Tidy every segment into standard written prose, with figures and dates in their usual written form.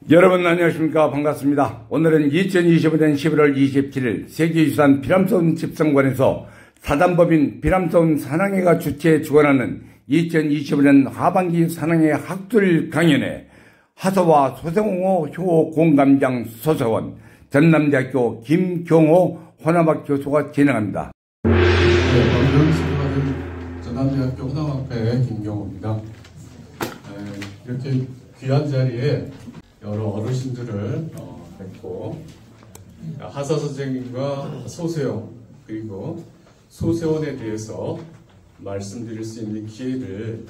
여러분 안녕하십니까. 반갑습니다. 오늘은 2025년 11월 27일 세계유산 피람서운 집성관에서 사단법인 피람서운 산항회가 주최 주관하는 2025년 하반기 산항회 학술 강연에 하서와 소생호 효 공감장 소서원, 전남대학교 김경호 혼합학 교수가 진행합니다. 오늘은 수료받은 전남대학교 혼합학과의 김경호입니다. 이렇게 귀한 자리에 여러 어르신들을 뵙고 하서 선생님과 소세원 그리고 소세원에 대해서 말씀드릴 수 있는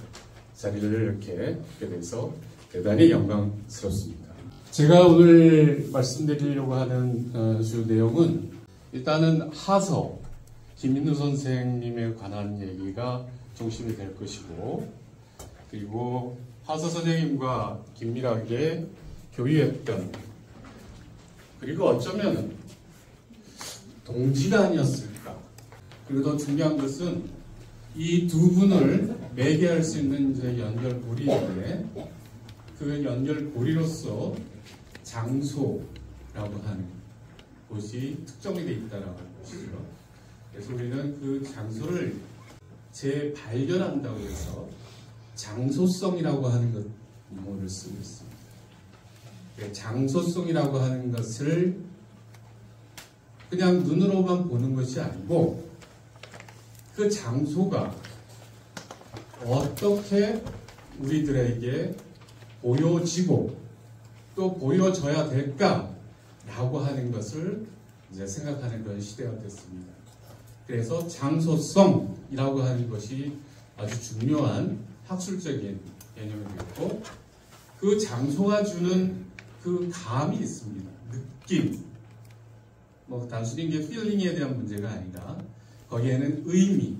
자리를 이렇게 하게 돼서 대단히 영광스럽습니다. 제가 오늘 말씀드리려고 하는 주 내용은 일단은 하서 김인우 선생님에 관한 얘기가 중심이 될 것이고, 그리고 하서 선생님과 긴밀하게 교류했던, 그리고 어쩌면 동지가 아니었을까. 그리고 더 중요한 것은 이 두 분을 매개할 수 있는 이제 연결고리인데, 그 연결고리로서 장소라고 하는 곳이 특정이 되어 있다라고 하는 것이죠. 그래서 우리는 그 장소를 재발견한다고 해서 장소성이라고 하는 것 용어를 쓰고 있습니다. 장소성이라고 하는 것을 그냥 눈으로만 보는 것이 아니고 그 장소가 어떻게 우리들에게 보여지고 또 보여져야 될까라고 하는 것을 이제 생각하는 그런 시대가 됐습니다. 그래서 장소성이라고 하는 것이 아주 중요한 학술적인 개념이 되고, 그 장소가 주는 그 감이 있습니다. 느낌. 단순히 이게 필링에 대한 문제가 아니라 거기에는 의미,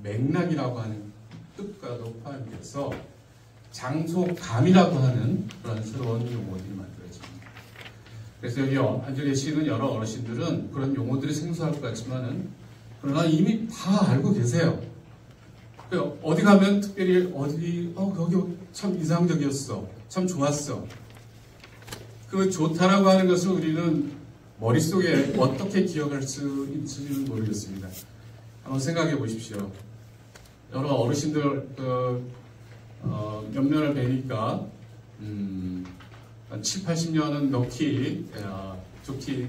맥락이라고 하는 뜻과도 포함이 돼서 장소감이라고 하는 그런 새로운 용어들이 만들어집니다. 그래서 여기 앉아 계시는 여러 어르신들은 그런 용어들이 생소할 것 같지만은 그러나 이미 다 알고 계세요. 어디 가면 특별히 거기 참 이상적이었어. 참 좋았어. 그 좋다라고 하는 것을 우리는 머릿속에 어떻게 기억할 수 있을지는 모르겠습니다. 한번 생각해 보십시오. 여러 어르신들 몇 면을 뵈니까 한 7, 80년은 넣기 좋기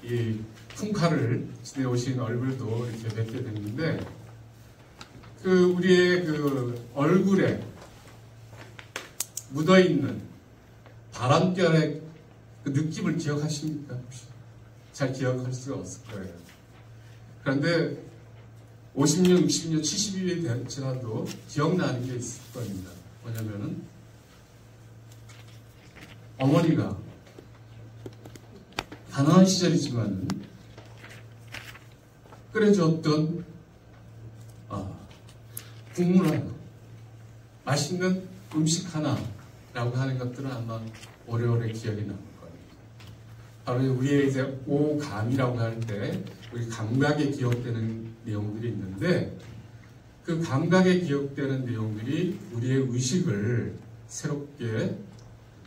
이 풍파를 지내오신 얼굴도 이렇게 뵙게 됐는데, 우리의 얼굴에 묻어있는 바람결의 그 느낌을 기억하십니까? 잘 기억할 수가 없을 거예요. 그런데 50년, 60년, 70년이 지나도 기억나는 게 있을 겁니다. 뭐냐면은 어머니가 가난한 시절이지만 끓여주었던 국물 하나, 맛있는 음식 하나라고 하는 것들은 아마 오래오래 기억이 남을 겁니다. 바로 우리의 이제 오감이라고 할 때 우리 감각에 기억되는 내용들이 있는데, 그 감각에 기억되는 내용들이 우리의 의식을 새롭게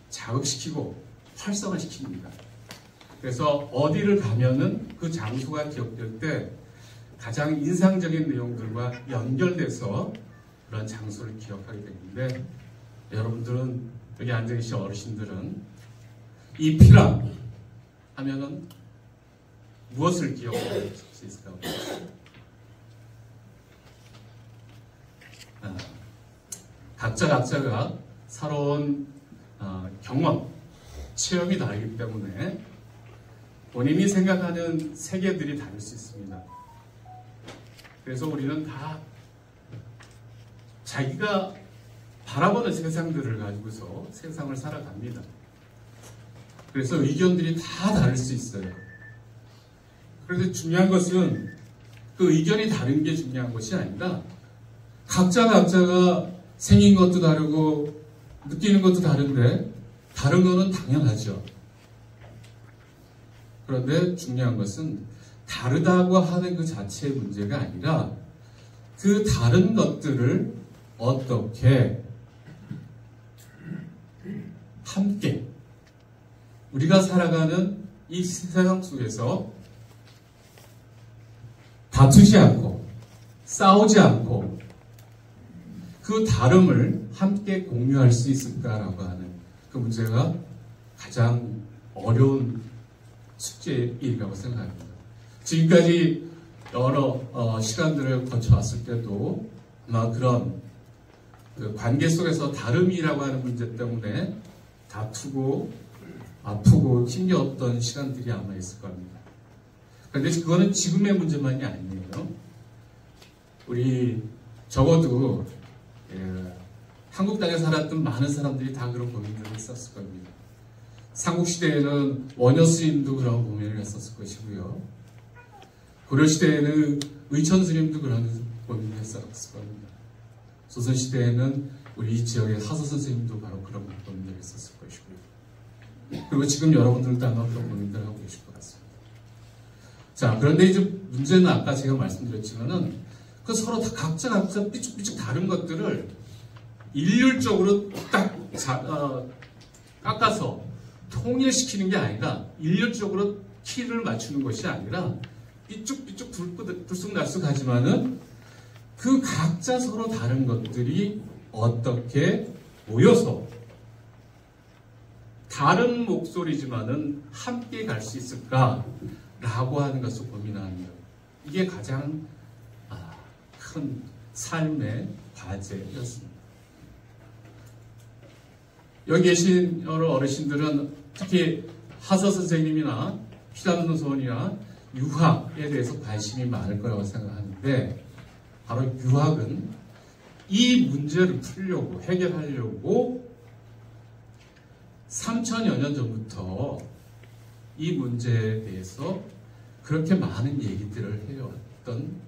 자극시키고 활성화시킵니다. 그래서 어디를 가면은 그 장소가 기억될 때 가장 인상적인 내용들과 연결돼서 그런 장소를 기억하게 되는데, 여러분들은 여기 앉아 계신 어르신들은 이 피람 하면은 무엇을 기억할 수 있을까요? 각자가 살아온 경험, 체험이 다르기 때문에 본인이 생각하는 세계들이 다를 수 있습니다. 그래서 우리는 다 자기가 바라보는 세상들을 가지고서 세상을 살아갑니다. 그래서 의견들이 다 다를 수 있어요. 그런데 중요한 것은 그 의견이 다른 게 중요한 것이 아니라 각자가 생긴 것도 다르고 느끼는 것도 다른데 다른 거는 당연하죠. 그런데 중요한 것은 다르다고 하는 그 자체의 문제가 아니라 그 다른 것들을 어떻게 함께 우리가 살아가는 이 세상 속에서 다투지 않고 싸우지 않고 그 다름을 함께 공유할 수 있을까라고 하는 그 문제가 가장 어려운 숙제이라고 생각합니다. 지금까지 여러 시간들을 거쳐왔을 때도 아마 그런 그 관계 속에서 다름이라고 하는 문제 때문에 다투고 아프고 힘겨웠던 시간들이 아마 있을 겁니다. 그런데 그거는 지금의 문제만이 아니에요. 우리 적어도 한국 땅에 살았던 많은 사람들이 다 그런 고민들을 했었을 겁니다. 삼국시대에는 원효스님도 그런 고민을 했었을 것이고요. 고려시대에는 의천스님도 그런 고민을 했었을 겁니다. 조선시대에는 우리 이 지역의 하서 선생님도 바로 그런 고민을 했었을 것이고요. 그리고 지금 여러분들도 아마 그런 고민들을 하고 계실 것 같습니다. 자, 그런데 이제 문제는 아까 제가 말씀드렸지만은 그 서로 다 각자 삐죽삐죽 다른 것들을 일률적으로 딱 깎아서 통일시키는 게 아니라 일률적으로 키를 맞추는 것이 아니라 삐쭉삐쭉 들쑥날쑥하지만은 그 각자 서로 다른 것들이 어떻게 모여서 다른 목소리지만은 함께 갈 수 있을까라고 하는 것을 고민하는 것. 이게 가장 큰 삶의 과제였습니다. 여기 계신 여러 어르신들은 특히 하서 선생님이나 피담노선이나 유학에 대해서 관심이 많을 거라고 생각하는데 바로 유학은 이 문제를 풀려고 해결하려고 3000여 년 전부터 이 문제에 대해서 그렇게 많은 얘기들을 해왔던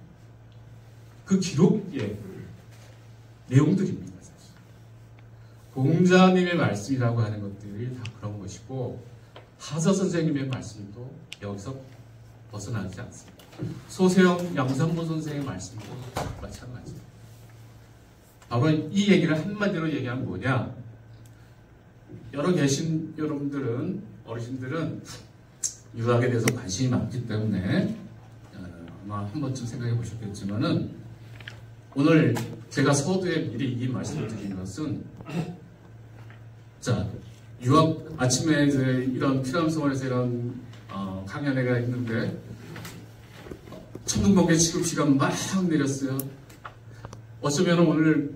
그 기록의 내용들입니다. 사실. 공자님의 말씀이라고 하는 것들이 다 그런 것이고 하서 선생님의 말씀도 여기서 벗어나지 않습니다. 소세영 양산모 선생의 말씀도 마찬가지입니다. 바로 이 얘기를 한마디로 얘기하면 뭐냐? 여러 계신 여러분들은 어르신들은 유학에 대해서 관심이 많기 때문에 아마 한 번쯤 생각해 보셨겠지만은 오늘 제가 서두에 미리 이 말씀을 드린 것은 자 유학 아침에 이제 이런 피람서원에서 이런 강연회가 있는데 천둥번개 취급비가 막 내렸어요. 어쩌면 오늘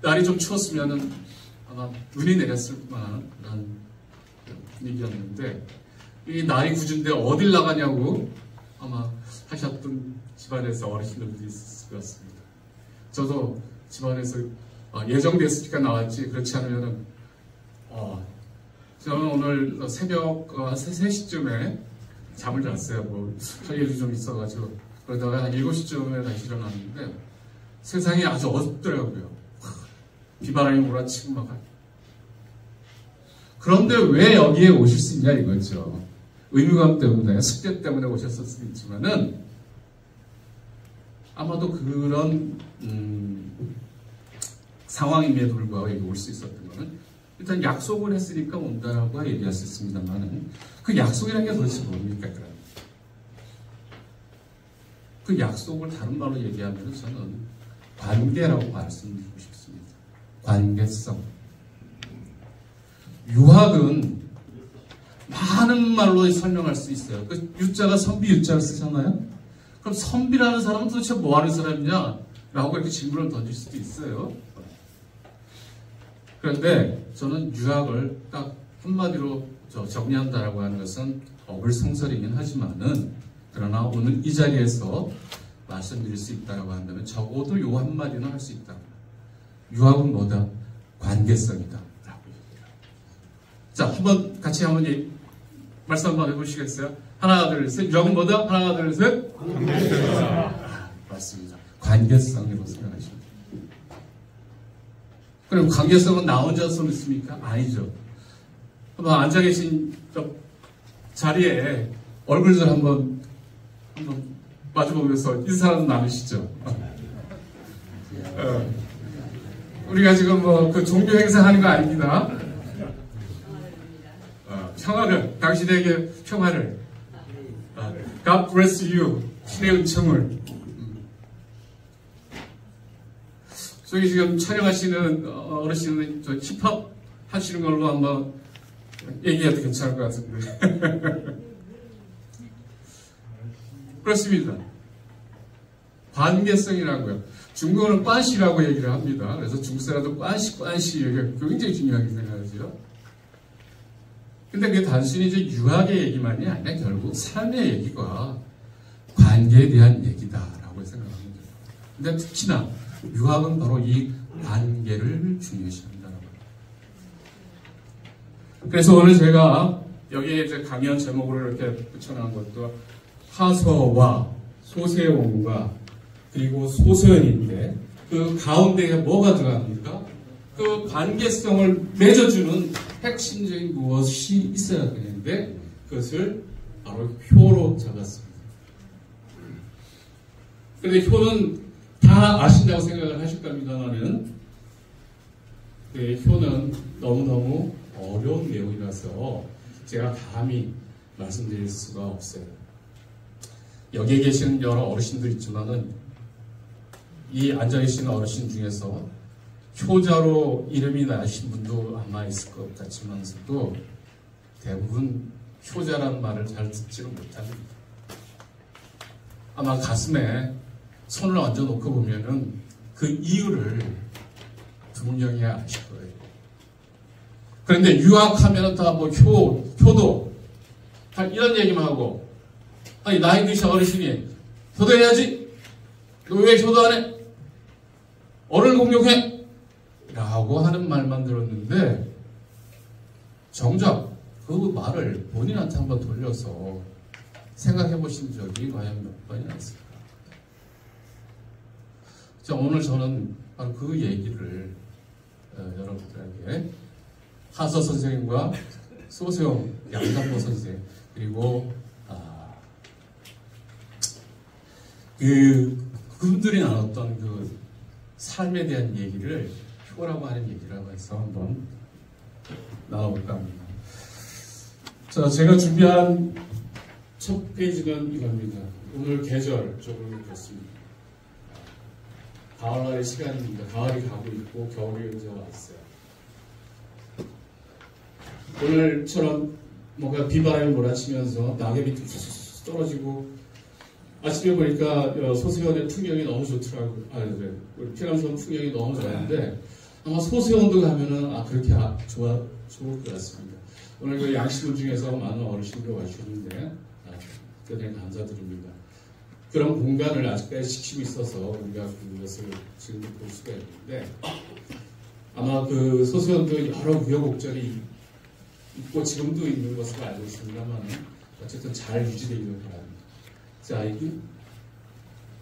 날이 좀 추웠으면은 아마 눈이 내렸을 만한 그런 분위기였는데 이 날이 굳은데 어딜 나가냐고 아마 하셨던 집안에서 어르신들도 있을 것 같습니다. 저도 집안에서 예정됐으니까 나왔지 그렇지 않으면은 저는 오늘 새벽 3시쯤에 잠을 잤어요. 뭐 저녁이 좀 있어가지고 그러다가 한 7시쯤에 다시 일어났는데 세상이 아주 어둡더라고요. 비바람이 몰아치고 막. 그런데 왜 여기에 오실 수 있냐 이거죠. 의무감 때문에, 숙제 때문에 오셨을 수도 있지만은 아마도 그런 상황임에도 불구하고 여기 올 수 있었던 거는 일단 약속을 했으니까 온다라고 얘기할 수 있습니다만은 그 약속이라는 게 도대체 뭡니까? 그 약속을 다른 말로 얘기하면 저는 관계라고 말씀드리고 싶습니다. 관계성. 유학은 많은 말로 설명할 수 있어요. 그 유자가 선비 유자를 쓰잖아요. 그럼 선비라는 사람은 도대체 뭐 하는 사람이냐? 라고 이렇게 질문을 던질 수도 있어요. 그런데 저는 유학을 딱 한마디로 정리한다라고 하는 것은 어불성설이긴 하지만은 그러나 오늘 이 자리에서 말씀드릴 수 있다라고 한다면 적어도 요 한마디는 할 수 있다. 유학은 뭐다? 관계성이다. 라고 얘기해요. 자, 같이 한번 말씀 한번 해보시겠어요? 하나, 둘, 셋. 유학은 뭐다? 하나, 둘, 셋. 관계성. 맞습니다. 관계성으로 생각하시면 돼요. 그럼 관계성은 나 혼자 씁니까? 아니죠. 한번 앉아 계신 자리에 얼굴들 한번 마주보면서 인사 나누시죠. 우리가 지금 그 종교 행사 하는 거 아닙니다. 평화를, 당신에게 평화를. God bless you. 신의 은총을. 저기 지금 촬영하시는 어르신은 저 힙합 하시는 걸로 한번 얘기해도 괜찮을 것 같은데. 그렇습니다. 관계성이라고요. 중국어는 꽌시라고 얘기를 합니다. 그래서 중국 사람도 꽌시 얘기가 굉장히 중요하게 생각하죠. 근데 그게 단순히 이제 유학의 얘기만이 아니라 결국 삶의 얘기가 관계에 대한 얘기다라고 생각합니다. 근데 특히나 유학은 바로 이 관계를 중요시한다는 거예요. 그래서 오늘 제가 여기에 이제 강연 제목으로 이렇게 붙여놓은 것도 하서와 소세원과 그리고 소서연인데 그 가운데에 뭐가 들어갑니까? 그 관계성을 맺어주는 핵심적인 무엇이 있어야 되는데 그것을 바로 효로 잡았습니다. 그런데 효는 다 아신다고 생각을 하실 겁니다만은 효는 너무너무 어려운 내용이라서 제가 감히 말씀드릴 수가 없어요. 여기에 계시는 여러 어르신들 있지만은 이 앉아계시는 어르신 중에서 효자로 이름이 나신 분도 아마 있을 것 같지만서도 대부분 효자란 말을 잘 듣지는 못합니다. 아마 가슴에 손을 얹어놓고 보면은 그 이유를 분명히 아실 거예요. 그런데 유학하면 다 뭐 효도 다 이런 얘기만 하고 아니 나이 드신 어르신이 효도해야지. 너 왜 효도 안 해? 어를 공경해 라고 하는 말만 들었는데 정작 그 말을 본인한테 한번 돌려서 생각해 보신 적이 과연 몇 번이나 있을까? 자, 오늘 저는 바로 그 얘기를 여러분들에게 하서 선생님과 소세영 양담보 선생님 그리고 그분들이 나눴던 그 삶에 대한 얘기를 효라고 하는 얘기라고 해서 한번 나눠볼까 합니다. 자, 제가 준비한 첫 페이지는 이겁니다. 오늘 계절 쪽으로 그렇습니다. 가을날의 시간입니다. 가을이 가고 있고 겨울이 이제 왔어요. 오늘처럼 뭔가 비바람이 몰아치면서 낙엽이 뚝뚝 떨어지고 아침에 보니까 소세원의 풍경이 너무 좋더라고요. 우리 피람선 풍경이 너무 좋았는데 아마 소세원도 가면은 그렇게 좋을 것 같습니다. 오늘 그 양식분 중에서 많은 어르신들 와주셨는데 대단히 감사드립니다. 그런 공간을 아직까지 지키고 있어서 우리가 그것을 지금도 볼 수가 있는데 아마 그 소세원도 여러 우여곡절이 있고 지금도 있는 것으로 알고 있습니다만 어쨌든 잘 유지되기를 바랍니다. 자, 이게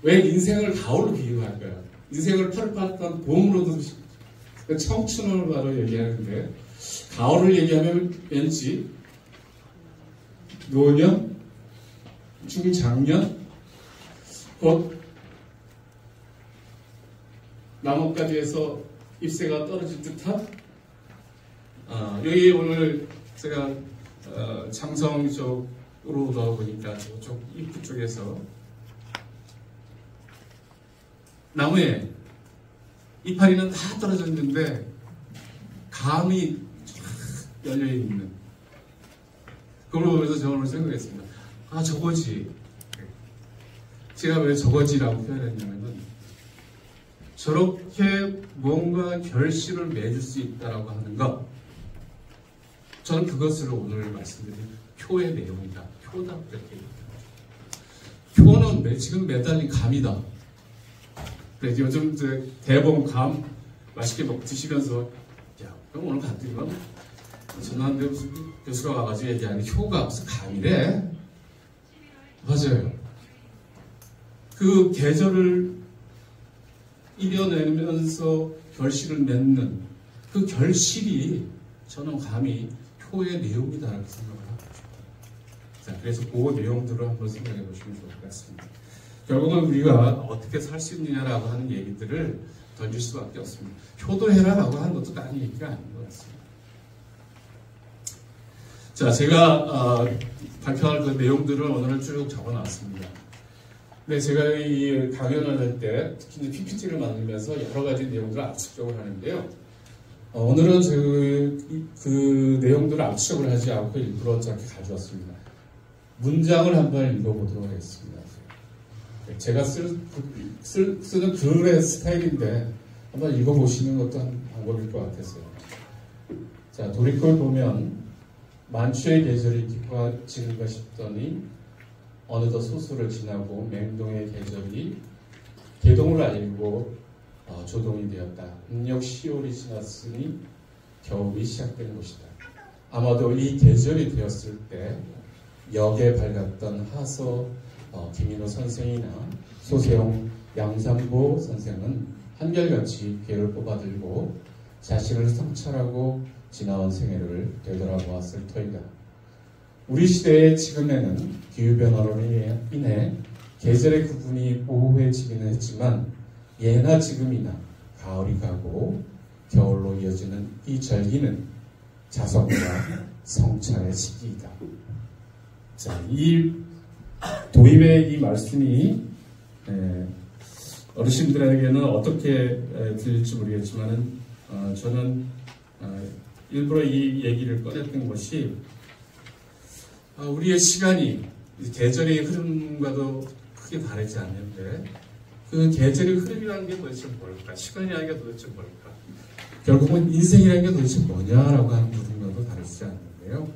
왜 인생을 가을로 비유할까요? 인생을 파릇파릇한 봄으로도 청춘을 바로 얘기하는데 가을을 얘기하면 왠지 노년, 중장년, 곧 나뭇가지에서 잎새가 떨어질 듯한 여기 오늘 제가 장성 쪽으로 넣어보니까 저쪽 입구 쪽에서 나무에 이파리는 다 떨어졌는데 감이 열려있는 그걸 보면서 저는 오늘 생각했습니다. 저거지. 제가 왜 저거지라고 표현했냐면은 저렇게 뭔가 결실을 맺을 수 있다라고 하는 것 저는 그것을 오늘 말씀드린 효의 내용이다. 효다. 그렇게 얘기합니다. 효는 지금 매달린 감이다. 그래서 요즘 대봉 감 맛있게 드시면서 야 그럼 오늘 갔더니 전화한데 무슨 교수가 와가지고 얘기하는 효가 무슨 감이래. 맞아요. 그 계절을 이겨내면서 결실을 맺는 그 결실이 저는 감히 효의 내용이다라고 생각을 하고 싶어요. 자, 그래서 그 내용들을 한번 생각해 보시면 좋을 것 같습니다. 결국은 우리가 어떻게 살 수 있느냐라고 하는 얘기들을 던질 수밖에 없습니다. 효도해라라고 하는 것도 딴 얘기가 아닌 것 같습니다. 자, 제가 발표할 그 내용들을 오늘 쭉 적어놨습니다. 근데 제가 이 강연을 할 때 특히 이제 PPT를 만들면서 여러 가지 내용들을 압축적으로 하는데요. 오늘은 그 내용들을 압축을 하지 않고 일부러 저렇게 가져왔습니다. 문장을 한번 읽어보도록 하겠습니다. 제가 쓰는 글의 스타일인데 한번 읽어보시는 것도 한 방법일 것 같았어요. 자, 돌이켜보면 만추의 계절이 깊어지는가 싶더니 어느덧 소수를 지나고 맹동의 계절이 개동을 알리고 조동이 되었다. 음력 10월이 지났으니 겨울이 시작된 곳이다. 아마도 이 계절이 되었을 때 역에 밝았던 하서 김인호 선생이나 소세용 양상보 선생은 한결같이 괴를 뽑아들고 자신을 성찰하고 지나온 생애를 되돌아보았을 터이다. 우리 시대의 지금에는 기후변화로 인해 계절의 구분이 모호해지기는 했지만 예나 지금이나 가을이 가고 겨울로 이어지는 이 절기는 자성과 성찰의 시기이다. 자, 이 도입의 이 말씀이 어르신들에게는 어떻게 들릴지 모르겠지만 저는 일부러 이 얘기를 꺼냈던 것이 우리의 시간이 계절의 흐름과도 크게 다르지 않는데 그 계절의 흐름이라는 게 도대체 뭘까? 시간이라는 게 도대체 뭘까? 결국은 인생이라는 게 도대체 뭐냐라고 하는 부분과도 다르지 않는데요.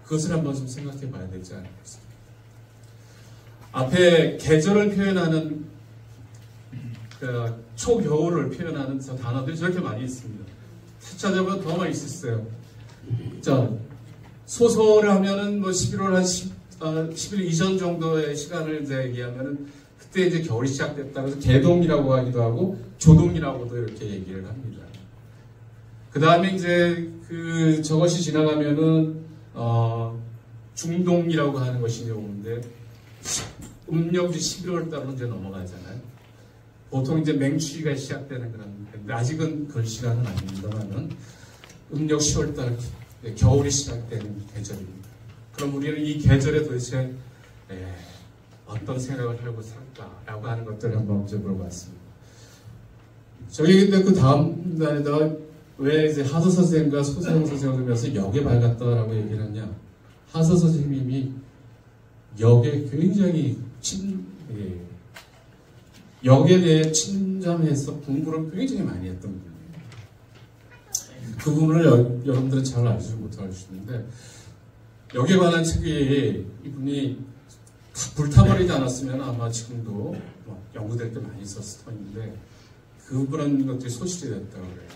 그것을 한번 좀 생각해 봐야 되지 않겠습니까? 앞에 계절을 표현하는 초겨울을 표현하는 저 단어들이 저렇게 많이 있습니다. 찾아보면 더 많이 있었어요. 자, 소설을 하면은 뭐 11월 한 10일 이전 정도의 시간을 이제 얘기하면은 그때 이제 겨울이 시작됐다. 그래서 개동이라고 하기도 하고 조동이라고도 이렇게 얘기를 합니다. 그 다음에 이제 저것이 지나가면은 중동이라고 하는 것이 이제 오는데 음력이 11월 달로 이제 넘어가잖아요. 보통 이제 맹추위가 시작되는 그런 건데 아직은 그럴 시간은 아닙니다만은 음력 10월 달 겨울이 시작되는 계절입니다. 그럼 우리는 이 계절에 도대체 어떤 생각을 하고 살까라고 하는 것들을 한번 먼저 물어봤습니다. 저희 근데 그 다음 날에다가 왜 이제 하서 선생님과 소세용 선생님을 보면서 역에 밝았다라고 얘기를 하냐? 하서 선생님이 역에 굉장히 역에 대해 침잠해서 공부를 굉장히 많이 했던 분이에요. 그 부분을 여러분들은 잘 알지 못할 수 있는데 역에 관한 책이 이분이 불타버리지 않았으면 아마 지금도 연구될 때 많이 있었을 터인데 그런 것들이 소실이 됐다고 그래요.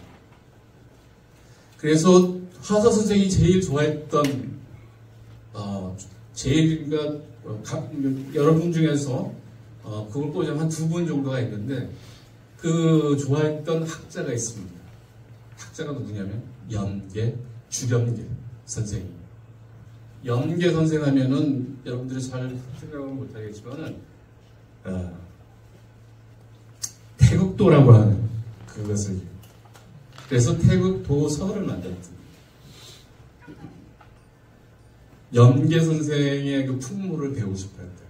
그래서 하서 선생이 제일 좋아했던 여러분 중에서 그걸 꽂으면 한 2분 정도가 있는데 그 좋아했던 학자가 있습니다. 학자가 누구냐면 연계, 주연계 선생님. 연계 선생 하면은 여러분들이 잘 생각은 못하겠지만은 태극도라고 하는 그것을 그래서 태극도서를 만들었습니다. 연계 선생의 그 풍물을 배우고 싶어 했다.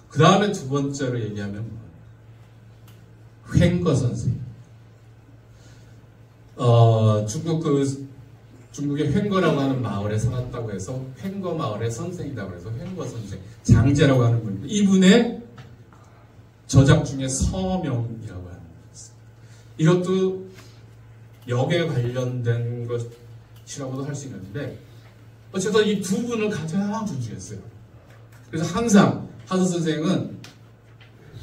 그 다음에 두 번째로 얘기하면 횡거 선생. 중국의 횡거라고 하는 마을에 살았다고 해서 횡거 마을의 선생이라고 해서 횡거 선생, 장제라고 하는 분인데 이분의 저작 중에 서명이라고 하는 것입니다. 이것도 역에 관련된 것이라고도 할 수 있는데 어쨌든 이 두 분을 가장 존중했어요. 그래서 항상 하서 선생은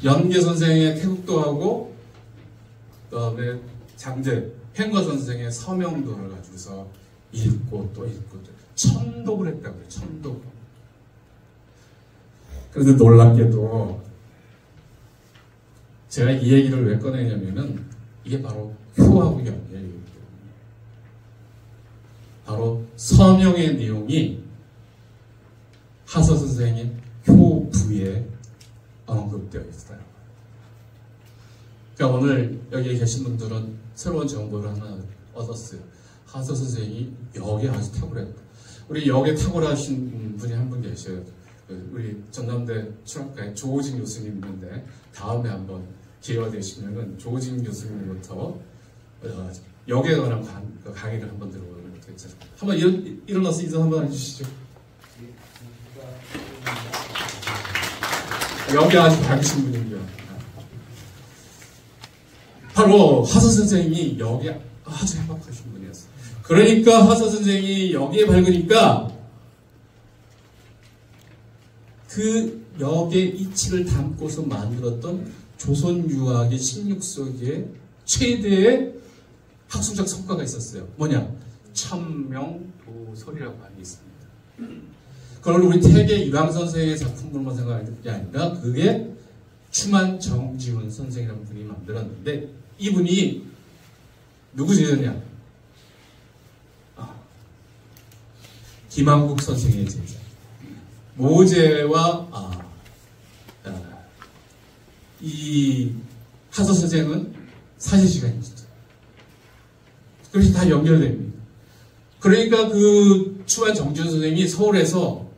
연계 선생의 태극도하고 그다음에 장제, 횡거 선생의 서명도를 가지고서 읽고 또 천독을 했다고 해요. 천독. 그런데 놀랍게도 제가 이 얘기를 왜 꺼내냐면은 이게 바로 효하고 연결이기 때문에 바로 서명의 내용이 하서 선생의 효부에 언급되어 있어요. 그러니까 오늘 여기에 계신 분들은 새로운 정보를 하나 얻었어요. 하서 선생이 역에 아주 탁월했다. 우리 역에 탁월하신 분이 한 분 계셔요. 우리 전남대 철학과에 조호진 교수님 있는데 다음에 한번 기회가 되시면은 조호진 교수님부터 역에 관한 강의를 한번 들어보면 괜찮아요. 한번 일어나서 인사 한번 해주시죠. 여기 아주 밝으신 분이고요. 바로 하서 선생님이 여기에 아주 해박하신 분이었어요. 그러니까 하서 선생님이 여기에 밝으니까 그 역의 이치를 담고서 만들었던 조선 유학의 16세기의 최대의 학술적 성과가 있었어요. 뭐냐? 천명도설이라고 하는 게 있습니다. 그걸 우리 태계 유랑 선생의 작품으로만 생각하는 게 아니라 그게 추만 정지훈 선생이라는 분이 만들었는데 이분이 누구 제자냐? 김한국 선생의 제자. 모제와 이 하서 선생은 사제시간이죠. 그래서 다 연결됩니다. 그러니까 그 추만 정지훈 선생님이 서울에서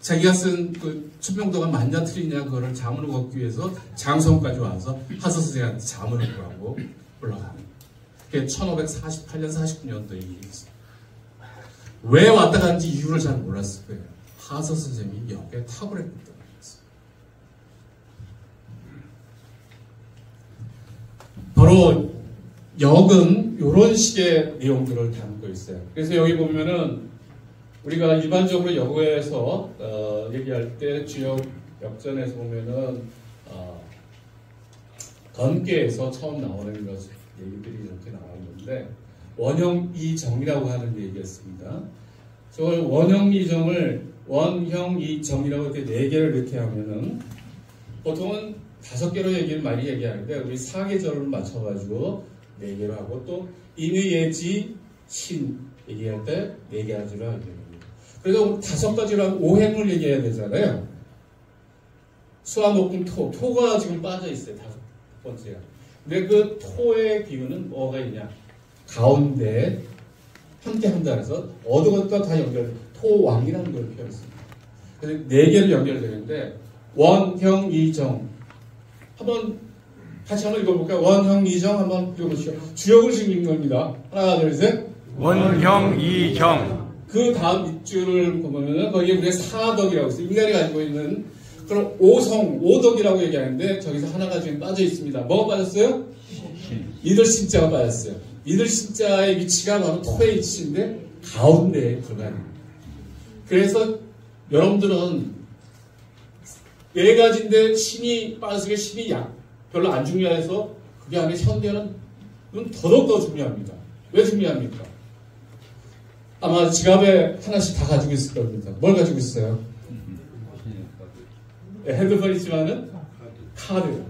자기가 쓴 그 천명도가 맞냐 틀리냐 그거를 자문을 걷기 위해서 장성까지 와서 하서 선생한테 자문을 구하고 올라가는. 그게 1548년 49년도에 일이었어요. 왜 왔다 갔는지 이유를 잘 몰랐을 거예요. 하서 선생님이 역에 탁월했기 때문이었어요. 바로 역은 이런 식의 내용들을 담고 있어요. 그래서 여기 보면은 우리가 일반적으로 역에서 얘기할 때 주역 역전에서 보면은 건계에서 처음 나오는 얘기들이 이렇게 나왔는데 원형이정이라고 하는 얘기였습니다. 저 원형이정을 원형이정이라고 이렇게 4개를 이렇게 하면은 보통은 5개로 얘기를 많이 얘기하는데 우리 4계절을 맞춰가지고 4개로 하고 또 인의예지 신 얘기할 때 4가지로 하게 됩니다. 그래서 5가지로 하면 오행을 얘기해야 되잖아요. 수화, 목금, 토. 토가 지금 빠져 있어요. 5번째가. 근데 그 토의 비유는 뭐가 있냐? 가운데 함께 한다 해서 어디가 다 연결, 토왕이라는 걸 표현했습니다. 그래서 4개를 연결되는데 원형이정. 한번 같이 한번 읽어볼까요? 원형이정 한번 읽어보시죠. 주역을 지금 읽는 겁니다. 하나, 둘, 셋. 원형이정. 그 다음 밑줄을 보면은 거기에 우리가 사덕이라고 있어요. 인간이 가지고 있는 그런 오덕이라고 얘기하는데 저기서 하나가 지금 빠져 있습니다. 뭐가 빠졌어요? 이들신자가 빠졌어요. 이들신자의 위치가 바로 토의 위치인데 가운데에 들어가는 거예요. 그래서 여러분들은 4가지인데 신이 빠져서 신이 별로 안 중요해서 그게 아니라 현대는 더더욱 중요합니다. 왜 중요합니까? 아마 지갑에 하나씩 다 가지고 있을 겁니다. 뭘 가지고 있어요? 네, 핸드폰 있지만은 카드.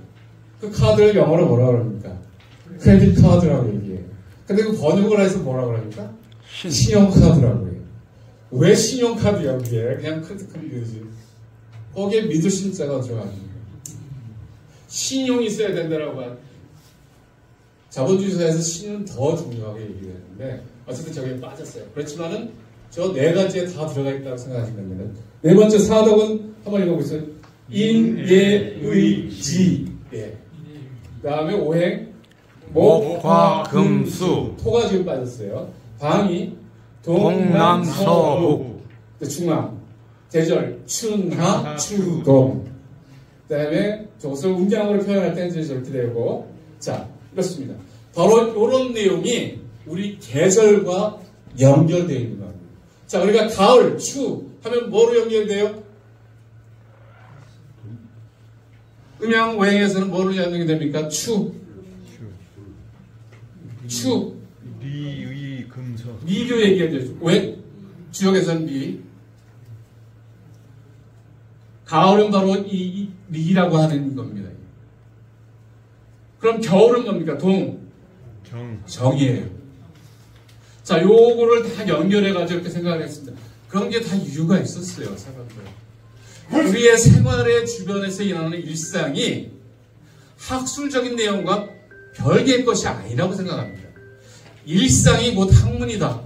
그 카드를 영어로 뭐라 그럽니까? 크레딧 카드라고 얘기해요. 근데 그 번역을 해서 뭐라 그럽니까? 신용카드라고 해요. 왜 신용카드야 그게? 그냥 크레딧 카드지. 거기에 믿을 신자가 들어가는 거예요. 신용이 있어야 된다라고 한 자본주의 사회에서 신은 더 중요하게 얘기하는데 어쨌든 저기에 빠졌어요. 그렇지만은 저 4가지에 다 들어가 있다고 생각하시면 됩니다. 4번째 사덕은 한번 읽어보세요. 인예의지. 예. 그 다음에 오행 목화금수. 토가 지금 빠졌어요. 방이 동남서북. 중앙 계절 춘하 추동. 그 다음에 저것을 음장으로 표현할 때는 이제 저렇게 되고 자 이렇습니다. 바로 이런 내용이 우리 계절과 연결되어 있는 겁니다. 자, 우리가 가을, 추 하면 뭐로 연결돼요? 음양 오행에서는 뭐로 연결됩니까? 추. 미의 금서. 미교 얘기해야죠. 왜? 주역에서는 미. 가을은 바로 이 미라고 하는 겁니다. 그럼 겨울은 뭡니까? 정이에요. 자, 요거를 다 연결해가지고 이렇게 생각을 했습니다. 그런 게 다 이유가 있었어요, 사람들. 우리의 생활의 주변에서 일어나는 일상이 학술적인 내용과 별개의 것이 아니라고 생각합니다. 일상이 곧 학문이다.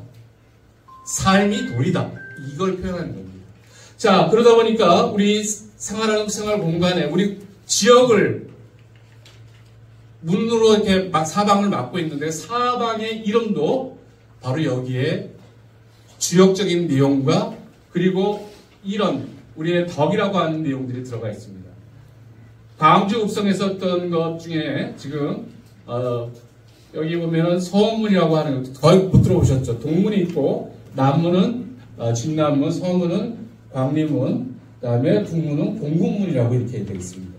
삶이 돌이다. 이걸 표현하는 겁니다. 자, 그러다 보니까 우리 생활 공간에 우리 지역을 문으로 이렇게 사방을 막고 있는데 사방의 이름도 바로 여기에 주역적인 내용과 그리고 이런 우리의 덕이라고 하는 내용들이 들어가 있습니다. 광주 읍성에서 어떤 것 중에 지금 여기 보면은 서문이라고 하는 것 거의 못 들어보셨죠? 동문이 있고 남문은 진남문, 서문은 광림문, 그다음에 북문은 공국문이라고 이렇게 되어 있습니다.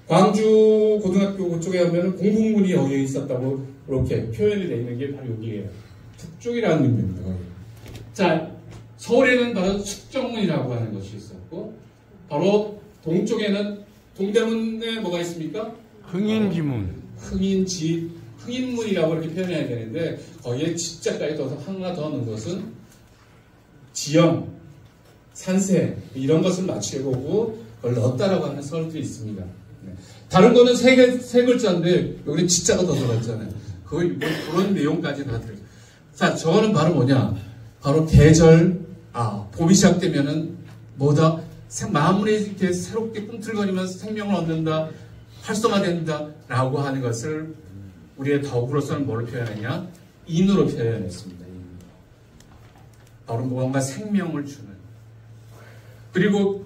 광주 고등학교 그쪽에 가면은 공국문이 여기에 있었다고 이렇게 표현이 되어 있는 게 바로 여기에요. 북쪽이라는 의미입니다. 자, 서울에는 바로 숙정문이라고 하는 것이 있었고, 바로 동쪽에는 동대문에 뭐가 있습니까? 흥인지문. 흥인문이라고 이렇게 표현해야 되는데, 거기에 지자까지 더서 하나 더 넣은 것은 지형, 산세, 이런 것을 맞춰보고 그걸 넣었다라고 하는 설들이 있습니다. 다른 거는 세 글자인데, 여기는 지자가 더 들어갔잖아요. 그런 내용까지 다 들어있어요. 자, 저거는 바로 뭐냐? 바로 계절, 봄이 시작되면은 뭐다? 마음이 이렇게 새롭게 꿈틀거리면서 생명을 얻는다, 활성화된다, 라고 하는 것을 우리의 덕으로서는 뭐로 표현하냐? 인으로 표현했습니다. 바로 뭔가 생명을 주는. 그리고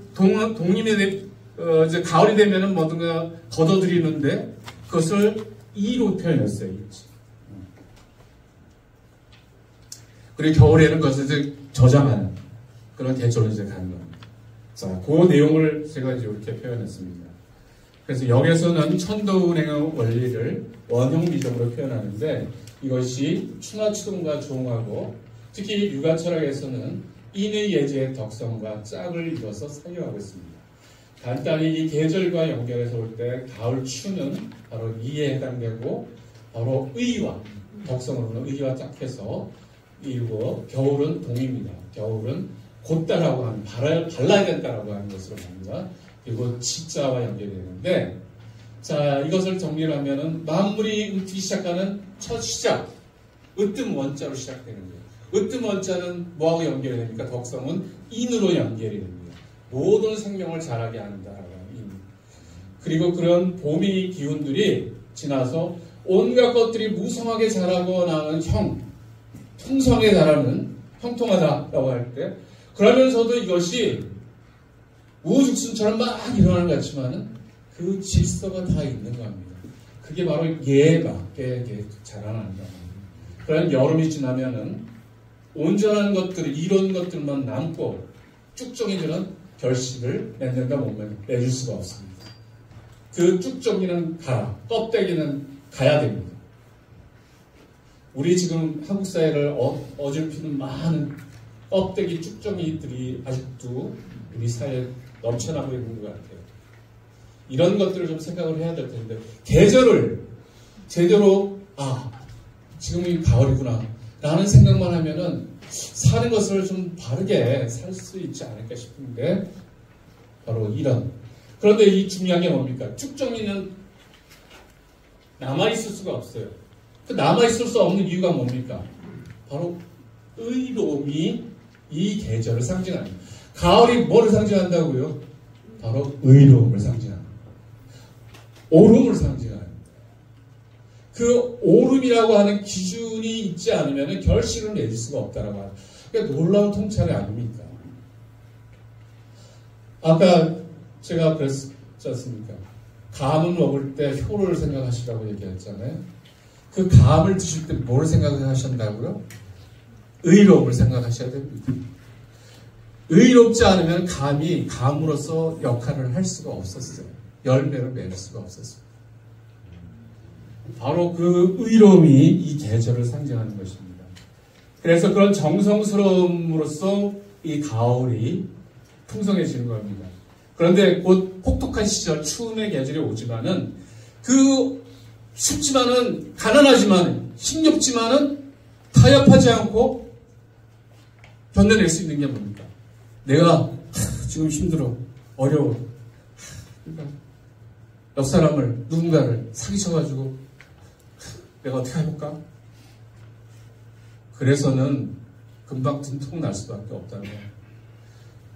이제 가을이 되면은 뭐든가 걷어들이는데 그것을 이로 표현했어요. 그리고 겨울에는 그것을 저장하는 그런 계절로 이제 가는 겁니다. 자, 그 내용을 제가 이제 이렇게 표현했습니다. 그래서 여기서는 천도운행의 원리를 원형미적으로 표현하는데 이것이 추나추동과 조응하고 특히 육아철학에서는 인의 예제의 덕성과 짝을 이뤄서 사용하고 있습니다. 간단히 이 계절과 연결해서 볼 때 가을 추는 바로 이에 해당되고 바로 의와 덕성으로는 의와 짝해서 이루고 겨울은 동입니다. 겨울은 곧다라고 하는 발라야 된다라고 하는 것으로 봅니다. 그리고 지자와 연결이 되는데 자 이것을 정리를 하면은 만물이 읊기 시작하는 첫 시작 으뜸 원자로 시작되는 거예요. 으뜸 원자는 뭐하고 연결이 됩니까? 덕성은 인으로 연결이 됩니다. 모든 생명을 자라게 한다라고 하는 인. 그리고 그런 봄의 기운들이 지나서 온갖 것들이 무성하게 자라고 나는 풍성하게 자라는 형통하다라고 할 때 그러면서도 이것이 우후죽순처럼 막 일어나는 것 같지만은 그 질서가 다 있는 겁니다. 그게 바로 예에 맞게 자라나는 겁니다. 그런 여름이 지나면은 온전한 것들, 이런 것들만 남고 쭉정이들은 결실을 맺는다 보면 내줄 수가 없습니다. 그 쭉정이는 가라, 껍데기는 가야 됩니다. 우리 지금 한국 사회를 어질피는 많은 껍데기 쭉정이들이 아직도 우리 사회에 넘쳐나고 있는 것 같아요. 이런 것들을 좀 생각을 해야 될 텐데 계절을 제대로 지금이 가을이구나 라는 생각만 하면은 사는 것을 좀 바르게 살 수 있지 않을까 싶은데 바로 이런 그런데 이 중요한 게 뭡니까? 쭉정이는 남아있을 수가 없어요. 그 남아있을 수 없는 이유가 뭡니까? 바로 의로움이 이 계절을 상징합니다. 가을이 뭐를 상징한다고요? 바로 의로움을 상징합니다. 오름을 상징합니다. 그 오름이라고 하는 기준이 있지 않으면 결실을 내줄 수가 없다라고 하는 그러니까 놀라운 통찰이 아닙니까? 아까 제가 그랬지 않습니까? 감을 먹을 때 효를 생각하시라고 얘기했잖아요. 그 감을 드실 때 뭘 생각하셨다고요? 의로움을 생각하셔야 됩니다. 의롭지 않으면 감이 감으로서 역할을 할 수가 없었어요. 열매를 맺을 수가 없었어요. 바로 그 의로움이 이 계절을 상징하는 것입니다. 그래서 그런 정성스러움으로써 이 가을이 풍성해지는 겁니다. 그런데 곧 혹독한 시절, 추움의 계절이 오지만은 그 춥지만은 가난하지만 힘겹지만은 타협하지 않고 견뎌낼 수 있는 게 뭡니까? 내가 지금 힘들어, 어려워. 옆 사람을 누군가를 사귀쳐가지고 내가 어떻게 해볼까? 그래서는 금방 분통 날 수밖에 없다는 거예요.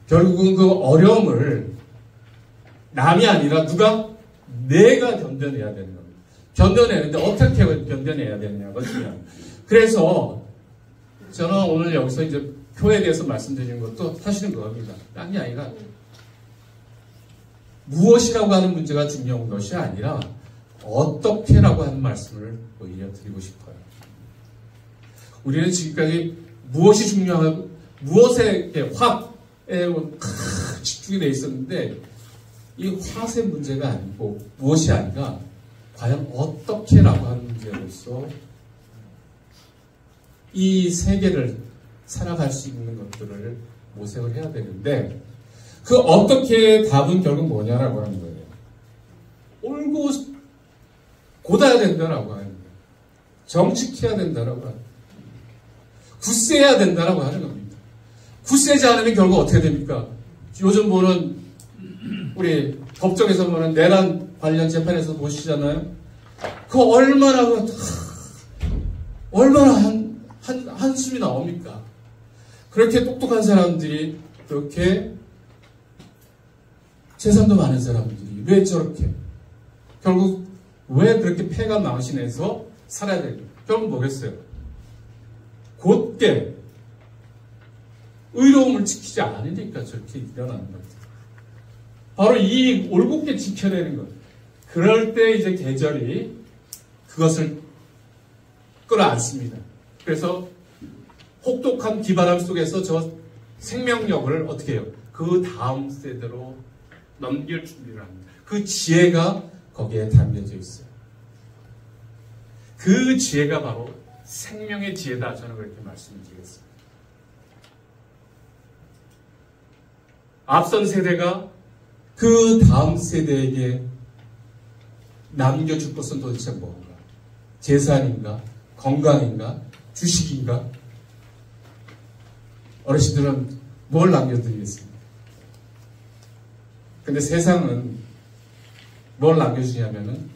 결국은 그 어려움을 남이 아니라 누가? 내가 견뎌내야 되는 겁니다. 견뎌내는데 어떻게 견뎌내야 되느냐가 중요합니다. 그래서 저는 오늘 여기서 이제 교회에 대해서 말씀드리는 것도 사실은 그겁니다. 딴 게 아니라 무엇이라고 하는 문제가 중요한 것이 아니라 어떻게라고 하는 말씀을 오히려 드리고 싶어요. 우리는 지금까지 무엇이 중요하고 무엇에 화에 집중이 되어 있었는데 이 화의 문제가 아니고 무엇이 아니라 과연 어떻게라고 하는 문제로서 이 세계를 살아갈 수 있는 것들을 모색을 해야 되는데 그 어떻게 답은 결국 뭐냐라고 하는 거예요. 옳고 곧아야 된다라고 하는 거예요. 정직해야 된다라고 하는 거예요. 굳세야 된다라고 하는 겁니다. 굳세지 않으면 결국 어떻게 됩니까? 요즘 보는 우리 법정에서 보는 내란 관련 재판에서 보시잖아요. 그 얼마나 한숨이 나옵니까? 그렇게 똑똑한 사람들이 그렇게 재산도 많은 사람들이 왜 저렇게 결국 왜 그렇게 패가 망신해서 살아야 될까? 결국 뭐겠어요? 곧게 의로움을 지키지 않으니까 저렇게 일어나는 거죠. 바로 이 올곧게 지켜내는 것. 그럴 때 이제 계절이 그것을 끌어안습니다. 그래서 혹독한 비바람 속에서 저 생명력을 어떻게 해요? 그 다음 세대로 넘길 준비를 합니다. 그 지혜가 거기에 담겨져 있어요. 그 지혜가 바로 생명의 지혜다. 저는 그렇게 말씀드리겠습니다. 앞선 세대가 그 다음 세대에게 남겨줄 것은 도대체 뭔가? 재산인가? 건강인가? 주식인가? 어르신들은 뭘 남겨드리겠습니까? 근데 세상은 뭘 남겨주냐면은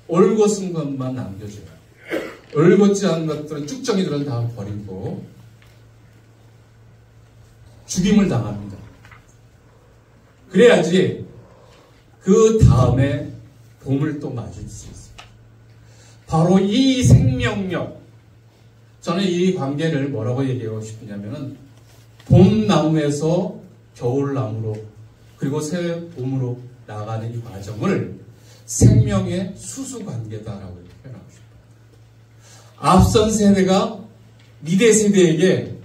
올곧은 것만 남겨줘요. 올곧지 않은 것들은 쭉정이들은 다 버리고 죽임을 당합니다. 그래야지 그 다음에 봄을 또 맞을 수 있습니다. 바로 이 생명력, 저는 이 관계를 뭐라고 얘기하고 싶으냐면은 봄나무에서 겨울나무로 그리고 새 봄으로 나아가는 이 과정을 생명의 수수관계다라고 표현하고 싶어요. 앞선 세대가 미래 세대에게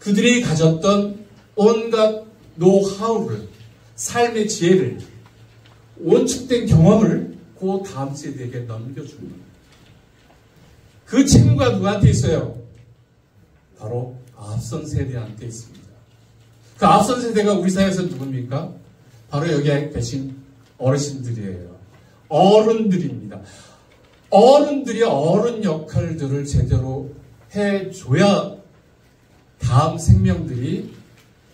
그들이 가졌던 온갖 노하우를, 삶의 지혜를, 원축된 경험을 그 다음 세대에게 넘겨줍니다. 그 책임과 누구한테 있어요? 바로 앞선 세대한테 있습니다. 그 앞선 세대가 우리 사회에서 누굽니까? 바로 여기에 계신 어르신들이에요. 어른들입니다. 어른들이 어른 역할들을 제대로 해줘야 다음 생명들이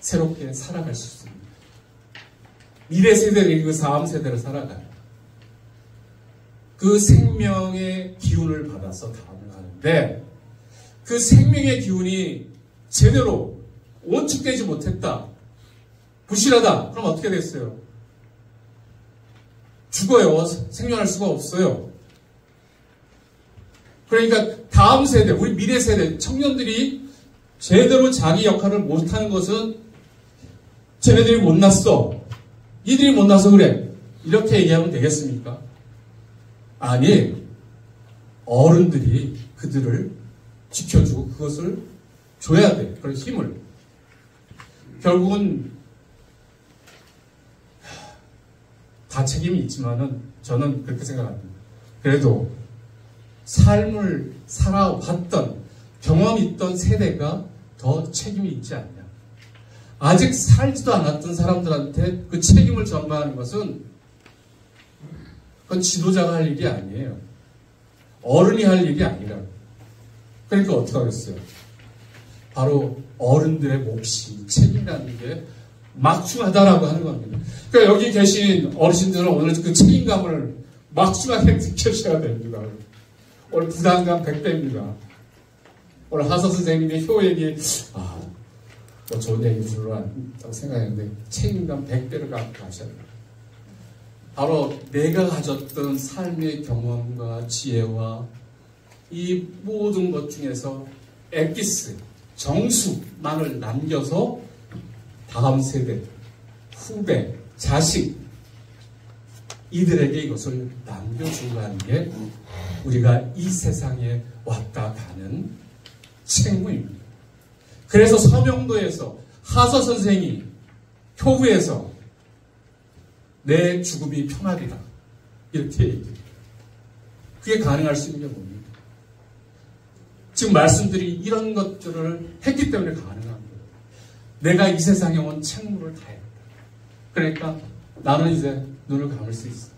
새롭게 살아갈 수 있습니다. 미래 세대들이 그 다음 세대를 살아가요. 그 생명의 기운을 받아서 다음을 가는데 그 생명의 기운이 제대로 원축되지 못했다. 부실하다. 그럼 어떻게 됐어요? 죽어요. 생존할 수가 없어요. 그러니까 다음 세대, 우리 미래 세대, 청년들이 제대로 자기 역할을 못하는 것은 쟤네들이 못났어. 니들이 못나서 그래. 이렇게 얘기하면 되겠습니까? 아니, 어른들이 그들을 지켜주고 그것을 줘야 돼. 그런 힘을. 결국은 다 책임이 있지만은 저는 그렇게 생각합니다. 그래도 삶을 살아왔던 경험이 있던 세대가 더 책임이 있지 않냐. 아직 살지도 않았던 사람들한테 그 책임을 전가하는 것은 그건 지도자가 할 일이 아니에요. 어른이 할 일이 아니라. 그러니까 어떻게 하겠어요? 바로 어른들의 몫이 책임이라는 게 막중하다라고 하는 겁니다. 그러니까 여기 계신 어르신들은 오늘 그 책임감을 막중하게 느껴셔야 됩니다. 오늘 부담감 100배입니다. 오늘 하서 선생님의 효 얘기, 뭐 좋은 얘기 줄로 안다고 생각했는데 책임감 100배를 갖고 가셔야 돼요. 바로 내가 가졌던 삶의 경험과 지혜와 이 모든 것 중에서 엑기스, 정수만을 남겨서 다음 세대, 후배, 자식 이들에게 이것을 남겨주고 하는 게 우리가 이 세상에 왔다 가는 책무입니다. 그래서 서명도에서 하서 선생이 교구에서 내 죽음이 편하리라 이렇게 얘기해요. 그게 가능할 수 있는 게 뭡니까? 지금 말씀들이 이런 것들을 했기 때문에 가능한 거예요. 내가 이 세상에 온 책무를 다했다. 그러니까 나는 이제 눈을 감을 수 있어.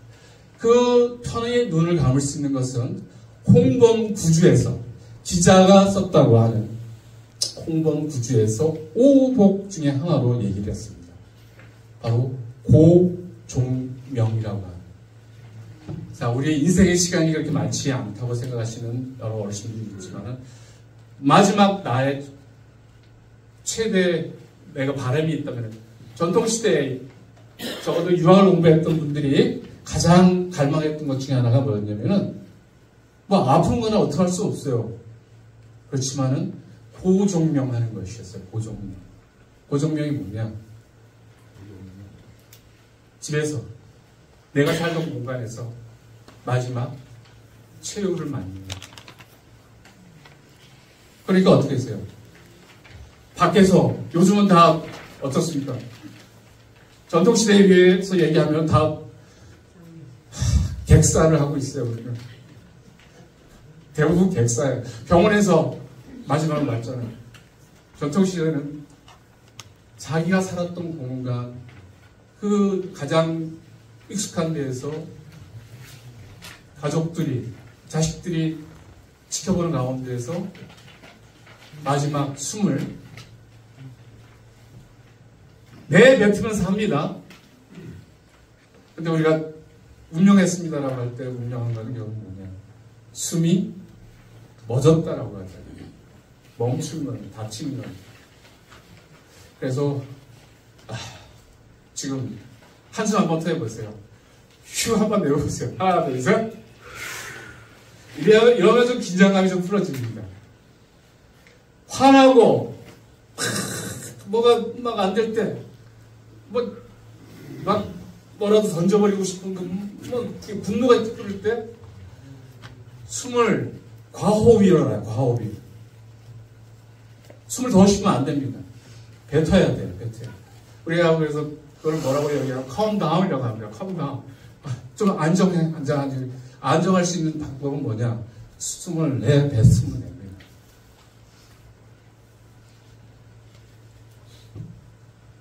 그 편의 눈을 감을 수 있는 것은 홍범 구주에서 기자가 썼다고 하는 홍범 구주에서 오복 중에 하나로 얘기를 했습니다. 바로 고종명이라고 하는. 자, 우리의 인생의 시간이 그렇게 많지 않다고 생각하시는 여러 어르신들이 있지만은 마지막 나의 최대 내가 바람이 있다면 전통시대에 적어도 유학을 공부했던 분들이 가장 갈망했던 것 중에 하나가 뭐였냐면은 뭐 아픈 거는 어떻게 할 수 없어요. 그렇지만은 고종명하는 것이었어요. 고종명. 고종명이 뭐냐? 집에서 내가 살던 공간에서 마지막 최후를 맞는 거. 그러니까 어떻게 했어요? 밖에서 요즘은 다 어떻습니까? 전통시대에 비해서 얘기하면 다 객사를 하고 있어요. 우리는. 대부분 객사예요. 병원에서 마지막을 맞잖아요. 전통시대는 자기가 살았던 공간, 그 가장 익숙한 데에서 가족들이, 자식들이 지켜보는 가운데에서 마지막 숨을 내뱉으면 삽니다. 근데 우리가 운명했습니다라고 할 때 운명한 거는 결국 뭐냐? 숨이 멎었다라고 하잖아요. 멈추면, 다치면. 그래서 지금 한숨 한번 더 해보세요. 휴 한번 내어보세요. 하나, 둘, 셋. 이러면 좀 긴장감이 좀 풀어집니다. 화나고 뭐가 막 안 될 때 막 뭐라도 던져버리고 싶은 분노가 끓을 때 숨을 과호흡이 일어나요. 과호흡이. 숨을 더 쉬면 안 됩니다. 뱉어야 돼요. 뱉어요. 우리가 그래서 그걸 뭐라고 얘기하면 컴다운이라고 합니다. 컴다운. 좀 안정할 수 있는 방법은 뭐냐? 숨을 내뱉으면 됩니다.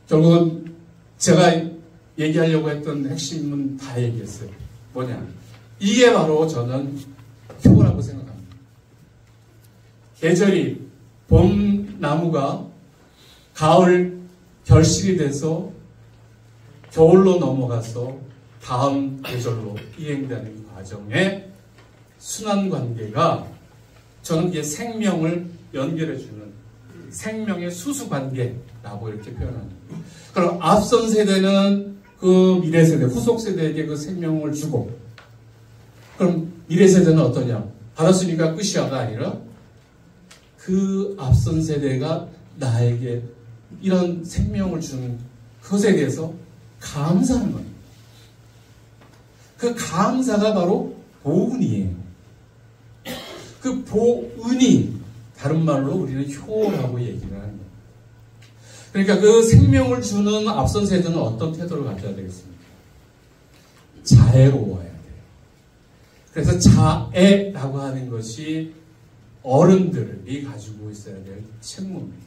결국은 제가 얘기하려고 했던 핵심은 다 얘기했어요. 뭐냐? 이게 바로 저는 효라고 생각합니다. 계절이 봄 나무가 가을 결실이 돼서 겨울로 넘어가서 다음 계절로 이행되는 과정의 순환 관계가 저는 이게 생명을 연결해주는 생명의 수수 관계라고 이렇게 표현합니다. 그럼 앞선 세대는 그 미래 세대, 후속 세대에게 그 생명을 주고, 그럼 미래 세대는 어떠냐? 받았으니까 끝이야가 아니라 그 앞선 세대가 나에게 이런 생명을 주는 그것에 대해서 감사하는 겁니다. 그 감사가 바로 보은이에요. 그 보은이 다른 말로 우리는 효라고 얘기를 하는 거예요. 그러니까 그 생명을 주는 앞선 세대는 어떤 태도를 가져야 되겠습니까? 자애로워야 돼요. 그래서 자애라고 하는 것이 어른들이 가지고 있어야 될 책무입니다.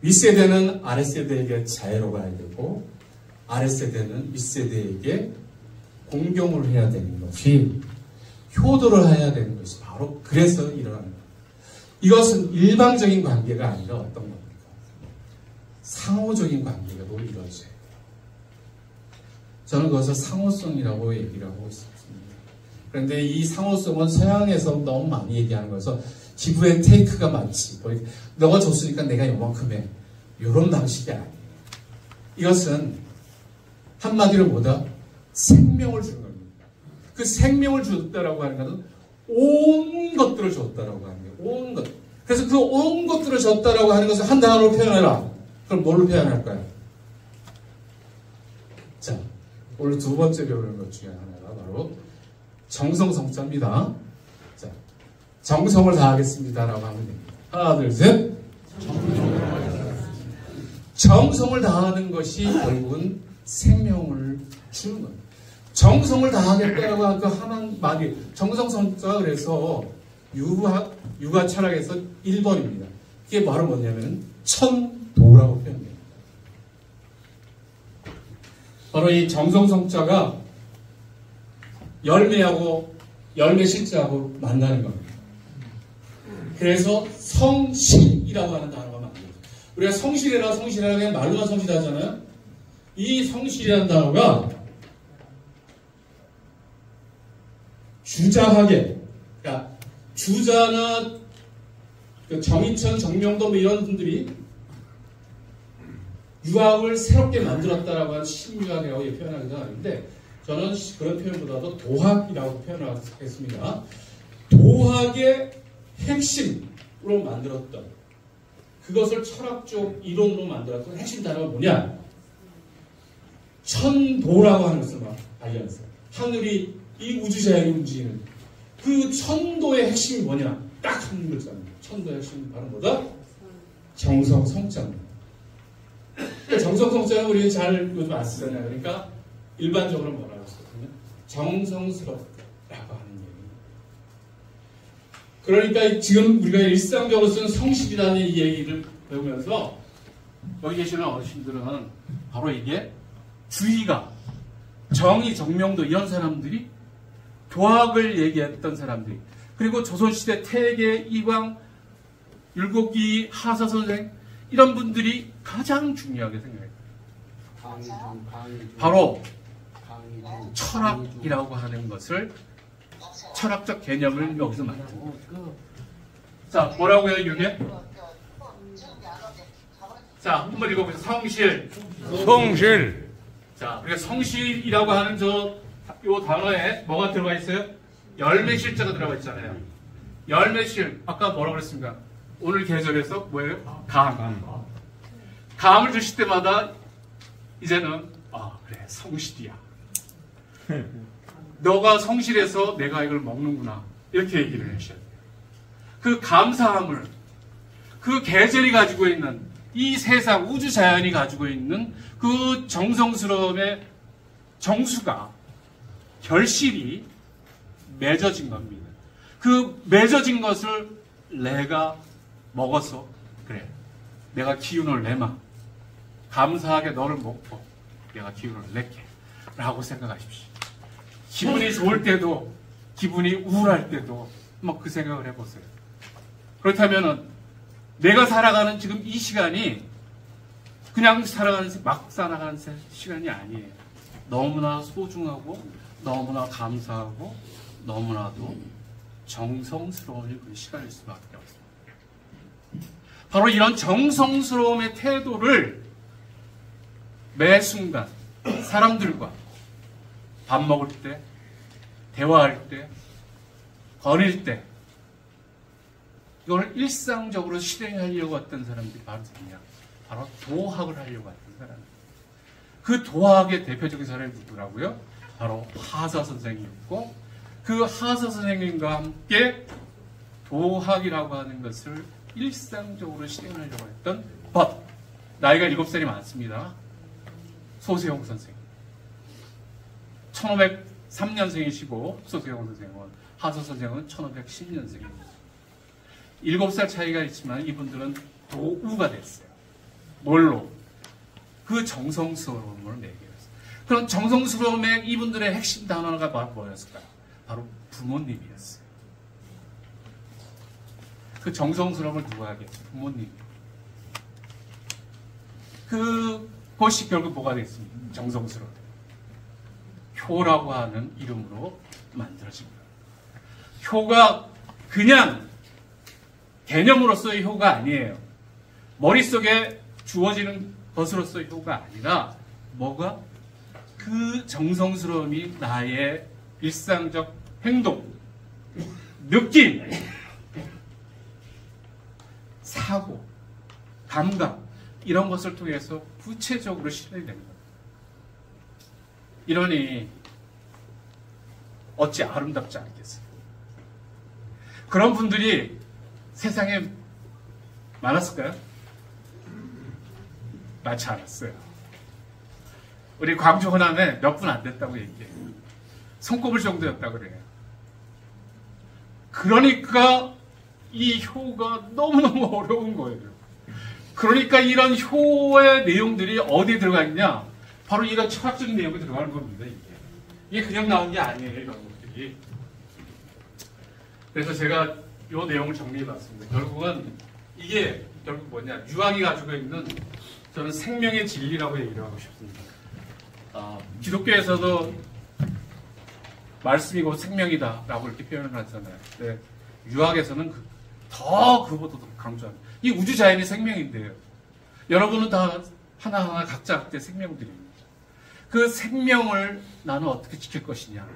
윗세대는 아랫세대에게 자애로워야 되고 아랫세대는 윗세대에게 공경을 해야 되는 것이 효도를 해야 되는 것이 바로 그래서 일어나는 거예요. 이것은 일방적인 관계가 아니라 어떤 겁니까? 상호적인 관계가 또 이루어져요. 저는 그것을 상호성이라고 얘기를 하고 있습니다. 그런데 이 상호성은 서양에서 너무 많이 얘기하는 것은 기브 앤 테이크가 많지. 뭐 너가 줬으니까 내가 요만큼 해. 이런 방식이 아니에요. 이것은 한마디로 뭐다? 생명을 주는 겁니다. 그 생명을 줬다라고 하는 것은 온 것들을 줬다라고 하는 거예요. 온 것. 그래서 그 온 것들을 줬다라고 하는 것을 한 단어로 표현해라. 그럼 뭘로 표현할까요? 자, 오늘 두 번째 배우는 것 중에 하나가 바로 정성성자입니다. 자, 정성을 다하겠습니다라고 하면 됩니다. 하나, 둘, 셋. 정성을 다하는 것이 결국은 생명을 주는 겁니다. 정성을 다하겠다라고 하는 그 하나는 말이 정성성자가 그래서 유가 철학에서 1번입니다. 이게 바로 뭐냐면 천도라고 표현됩니다. 바로 이 정성성자가 열매 실자하고 만나는 겁니다. 그래서 성실이라고 하는 단어가 만들어요. 우리가 성실해라 그냥 말로만 성실하잖아요. 이 성실이라는 단어가 주자하게, 그러니까 주자나 정인천, 정명도 뭐 이런 분들이 유학을 새롭게 만들었다라고 하는 신유학이라고 표현하기도 하는데 저는 그런 표현보다도 도학이라고 표현하겠습니다. 도학의 핵심으로 만들었던 그것을 철학적 이론으로 만들었던 핵심 단어가 뭐냐? 천도라고 하는 것을 발견했어요. 하늘이 이 우주자연이 움직이는 그 천도의 핵심이 뭐냐? 딱 한 글자입니다. 천도의 핵심이 바로 뭐다? 정성성자입니다. 정성성자는 우리는 잘 요즘 안 쓰잖아요. 그러니까 일반적으로 뭐라고 쓰거든요? 정성스럽다라고 하는 얘기입니다. 그러니까 지금 우리가 일상적으로 쓰는 성실이라는 이 얘기를 배우면서 여기 계시는 어르신들은 바로 이게 주의가 정의, 정명도 이런 사람들이 도학을 얘기했던 사람들이 그리고 조선시대 태계, 이광, 율곡기, 하사선생 이런 분들이 가장 중요하게 생각해요. 바로 철학이라고 하는 것을 철학적 개념을 여기서 말합니다. 자, 뭐라고요, 이게? 자, 한번 읽어보세요. 성실. 성실. 자, 우리가 성실이라고 하는 요 단어에 뭐가 들어가 있어요? 열매실자가 들어가 있잖아요. 열매실, 아까 뭐라고 그랬습니까? 오늘 계절에서 뭐예요? 감. 감을 드실 때마다 이제는 그래, 성실이야. 너가 성실해서 내가 이걸 먹는구나. 이렇게 얘기를 하셔야 돼요. 그 감사함을 그 계절이 가지고 있는 이 세상 우주 자연이 가지고 있는 그 정성스러움의 정수가 결실이 맺어진 겁니다. 그 맺어진 것을 내가 먹어서 그래 내가 기운을 내마 감사하게 너를 먹고 내가 기운을 낼게 라고 생각하십시오. 기분이 좋을 때도 기분이 우울할 때도 뭐 그 생각을 해보세요. 그렇다면은 내가 살아가는 지금 이 시간이 그냥 막 살아가는 시간이 아니에요. 너무나 소중하고 너무나 감사하고 너무나도 정성스러운 그 시간일 수밖에 없습니다. 바로 이런 정성스러움의 태도를 매 순간 사람들과 밥 먹을 때, 대화할 때, 거릴 때 이걸 일상적으로 실행하려고 했던 사람들이 바로 누구냐? 바로 도학을 하려고 했던 사람. 그 도학의 대표적인 사람이 누구라고요? 바로 하사 선생님이었고 그 하사 선생님과 함께 도학이라고 하는 것을 일상적으로 실행하려고 했던 법. 나이가 7살이 많습니다. 소세용 선생님. 1503년생이시고 소세용 선생은 하사 선생은 1510년생입니다. 7살 차이가 있지만 이분들은 도우가 됐어요. 뭘로? 그 정성스러움을 매겨서. 그런 정성스러움의 이분들의 핵심 단어가 바로 뭐였을까요? 바로 부모님이었어요. 그 정성스러움을 누가 하겠어요? 부모님. 그것이 결국 뭐가 됐습니까? 정성스러움. 효라고 하는 이름으로 만들어진 거예요. 효가 그냥 개념으로서의 효가 아니에요. 머릿속에 주어지는 것으로서의 효가 아니라 뭐가? 그 정성스러움이 나의 일상적 행동, 느낌, 사고, 감각 이런 것을 통해서 구체적으로 실현이 됩니다. 이러니 어찌 아름답지 않겠어요? 그런 분들이 세상에 많았을까요? 많지 않았어요. 우리 광주 호남에 몇 분 안 됐다고 얘기해요. 손꼽을 정도였다고 그래요. 그러니까 이 효가 너무너무 어려운 거예요. 그러니까 이런 효의 내용들이 어디에 들어가 있냐? 바로 이런 철학적인 내용이 들어가는 겁니다. 이게 그냥 나온 게 아니에요. 이런 것들이. 그래서 제가 이 내용을 정리해봤습니다. 결국은 이게 결국 뭐냐? 유학이 가지고 있는 저는 생명의 진리라고 얘기를 하고 싶습니다. 기독교에서도 말씀이고 생명이다라고 이렇게 표현을 하잖아요. 근데 유학에서는 그보다 더 강조합니다. 이 우주 자연이 생명인데요. 여러분은 다 하나하나 각자 각자의 생명들입니다. 그 생명을 나는 어떻게 지킬 것이냐.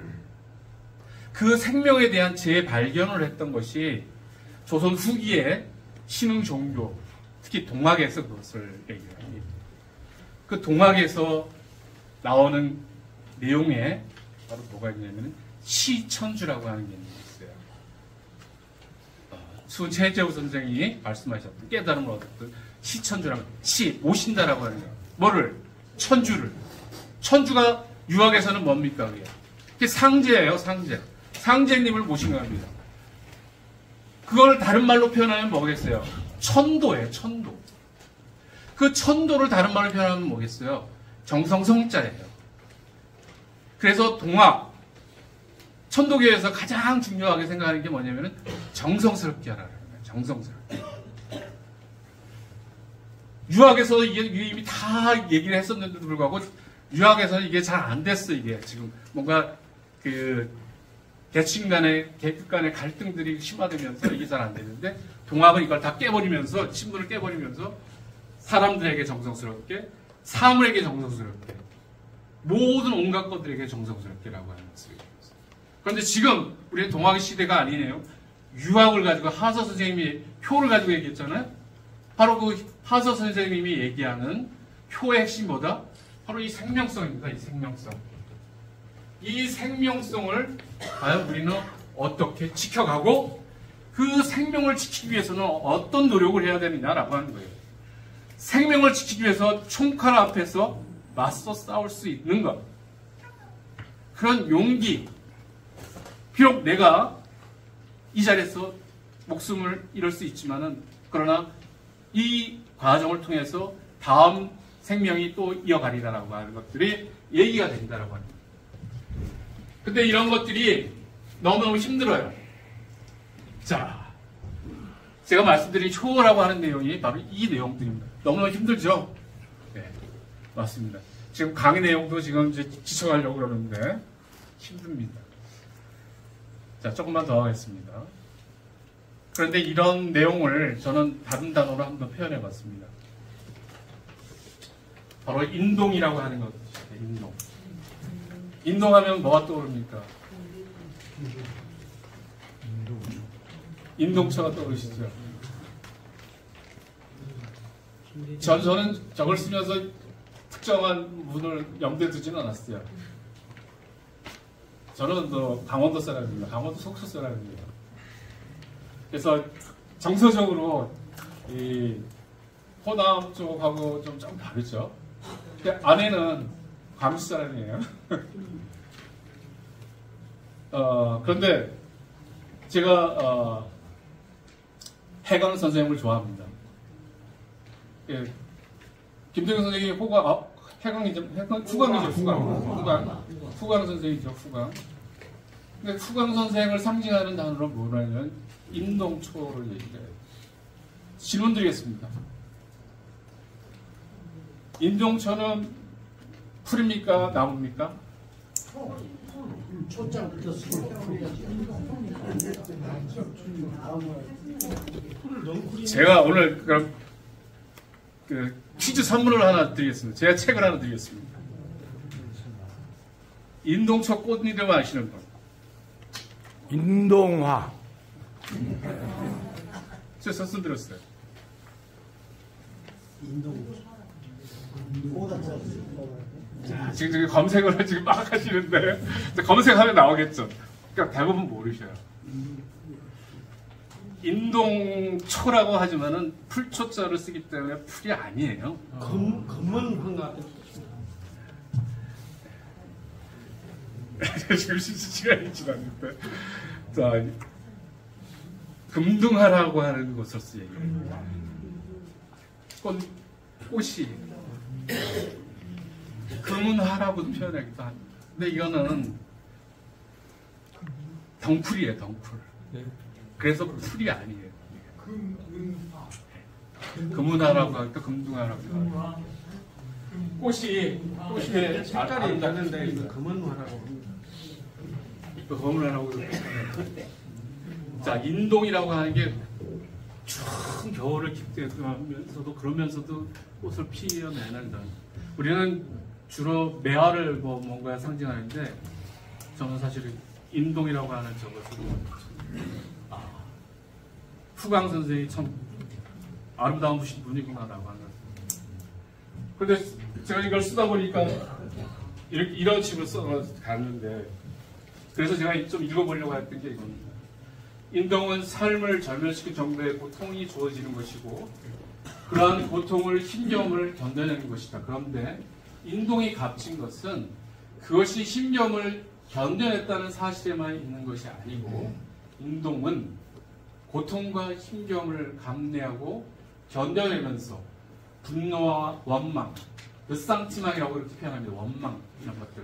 그 생명에 대한 재발견을 했던 것이 조선 후기에 신흥 종교, 특히 동학에서 그것을 얘기합니다. 그 동학에서 나오는 내용에 바로 뭐가 있냐면 시천주라고 하는 게 있어요. 수채재우 선생이 말씀하셨던 깨달음을 얻었던 시천주라고, 모신다라고 하는 거예요. 뭐를? 천주를. 천주가 유학에서는 뭡니까? 그게 상제예요, 상제. 상제님을 모신 겁니다. 그걸 다른 말로 표현하면 뭐겠어요? 천도예요, 천도. 그 천도를 다른 말로 표현하면 뭐겠어요? 정성성자예요. 그래서 동학, 천도교에서 가장 중요하게 생각하는 게 뭐냐면은 정성스럽게 하라는 거예요. 정성스럽게. 유학에서 이미 다 얘기를 했었는데도 불구하고 유학에서는 이게 잘 안 됐어. 이게 지금 뭔가 계층 간의 계급 간의 갈등들이 심화되면서 이게 잘 안 되는데 동학은 이걸 다 깨버리면서 신분을 깨버리면서 사람들에게 정성스럽게, 사물에게 정성스럽게, 모든 온갖 것들에게 정성스럽게라고 하는 것입니다. 그런데 지금 우리는 동학의 시대가 아니네요. 유학을 가지고 하서 선생님이 효를 가지고 얘기했잖아요. 바로 그 하서 선생님이 얘기하는 효의 핵심이 뭐다? 바로 이 생명성입니다. 이 생명성. 이 생명성을 과연 우리는 어떻게 지켜가고 그 생명을 지키기 위해서는 어떤 노력을 해야 되느냐라고 하는 거예요. 생명을 지키기 위해서 총칼 앞에서 맞서 싸울 수 있는 것. 그런 용기. 비록 내가 이 자리에서 목숨을 잃을 수 있지만은 그러나 이 과정을 통해서 다음 생명이 또 이어가리라라고 하는 것들이 얘기가 된다라고 합니다. 근데 이런 것들이 너무너무 힘들어요. 자, 제가 말씀드린 효라고 하는 내용이 바로 이 내용들입니다. 너무너무 힘들죠? 네, 맞습니다. 지금 강의 내용도 지금 이제 지쳐가려고 그러는데 힘듭니다. 자, 조금만 더 하겠습니다. 그런데 이런 내용을 저는 다른 단어로 한번 표현해 봤습니다. 바로 인동이라고 하는 것이죠. 인동. 인동하면 뭐가 떠오릅니까? 인동차가 떠오르시죠? 저는 저걸 쓰면서 특정한 분을 염두에 두지는 않았어요. 저는 또 강원도 사람입니다. 강원도 속초 사람입니다. 그래서 정서적으로 이 호남 쪽하고 좀 다르죠. 근데 아내는 광주 사람이에요. 그런데 제가 해강 선생님을 좋아합니다. 예, 김동현 선생님이 해강이죠. 후강 선생이죠. 후강. 근데 후강 선생을 상징하는 단어로 뭐냐면 인동초를 얘기해요. 질문 드리겠습니다. 인동초는 풀입니까? 나무입니까? 초장 붙였으면 제가 오늘 그 퀴즈 선물을 하나 드리겠습니다. 제가 책을 하나 드리겠습니다. 인동초 꽃 이름 아시는 분? 인동화. 제가 선물드렸어요. 지금 검색을 지금 막 하시는데 검색하면 나오겠죠. 그러니까 대부분 모르셔요. 인동초라고 하지만은 풀초자를 쓰기 때문에 풀이 아니에요. 검은 황과 지금 시간이 지났는데, 자, 금등하라고 하는 것을 얘기해요. 꽃이 금은하라고도 표현하기도 합니다. 근데 이거는 덩풀이에요, 덩풀. 그래서 풀이 아니에요. 금은하라고 하기도 금등하라고 하기도 꽃이 색깔이 다른데 이거 검은화라고 또 검은하라고 자, 인동이라고 하는 게 추운 겨울을 기대하면서도 그러면서도 꽃을 피어내는 우리는 주로 매화를 뭔가 상징하는데 저는 사실 인동이라고 하는 저것을 후강 선생이 참 아름다운 분이구나라고 하는. 그런데 제가 이걸 쓰다 보니까 이런 식으로 써갔는데 그래서 제가 좀 읽어보려고 했던 게 이겁니다. 인동은 삶을 절멸시킬 정도의 고통이 주어지는 것이고 그러한 고통을 신념을 견뎌내는 것이다. 그런데 인동이 값진 것은 그것이 신념을 견뎌냈다는 사실에만 있는 것이 아니고 인동은 고통과 신념을 감내하고 견뎌내면서 분노와 원망, 으쌍티망이라고 이렇게 표현합니다. 원망 이런 것들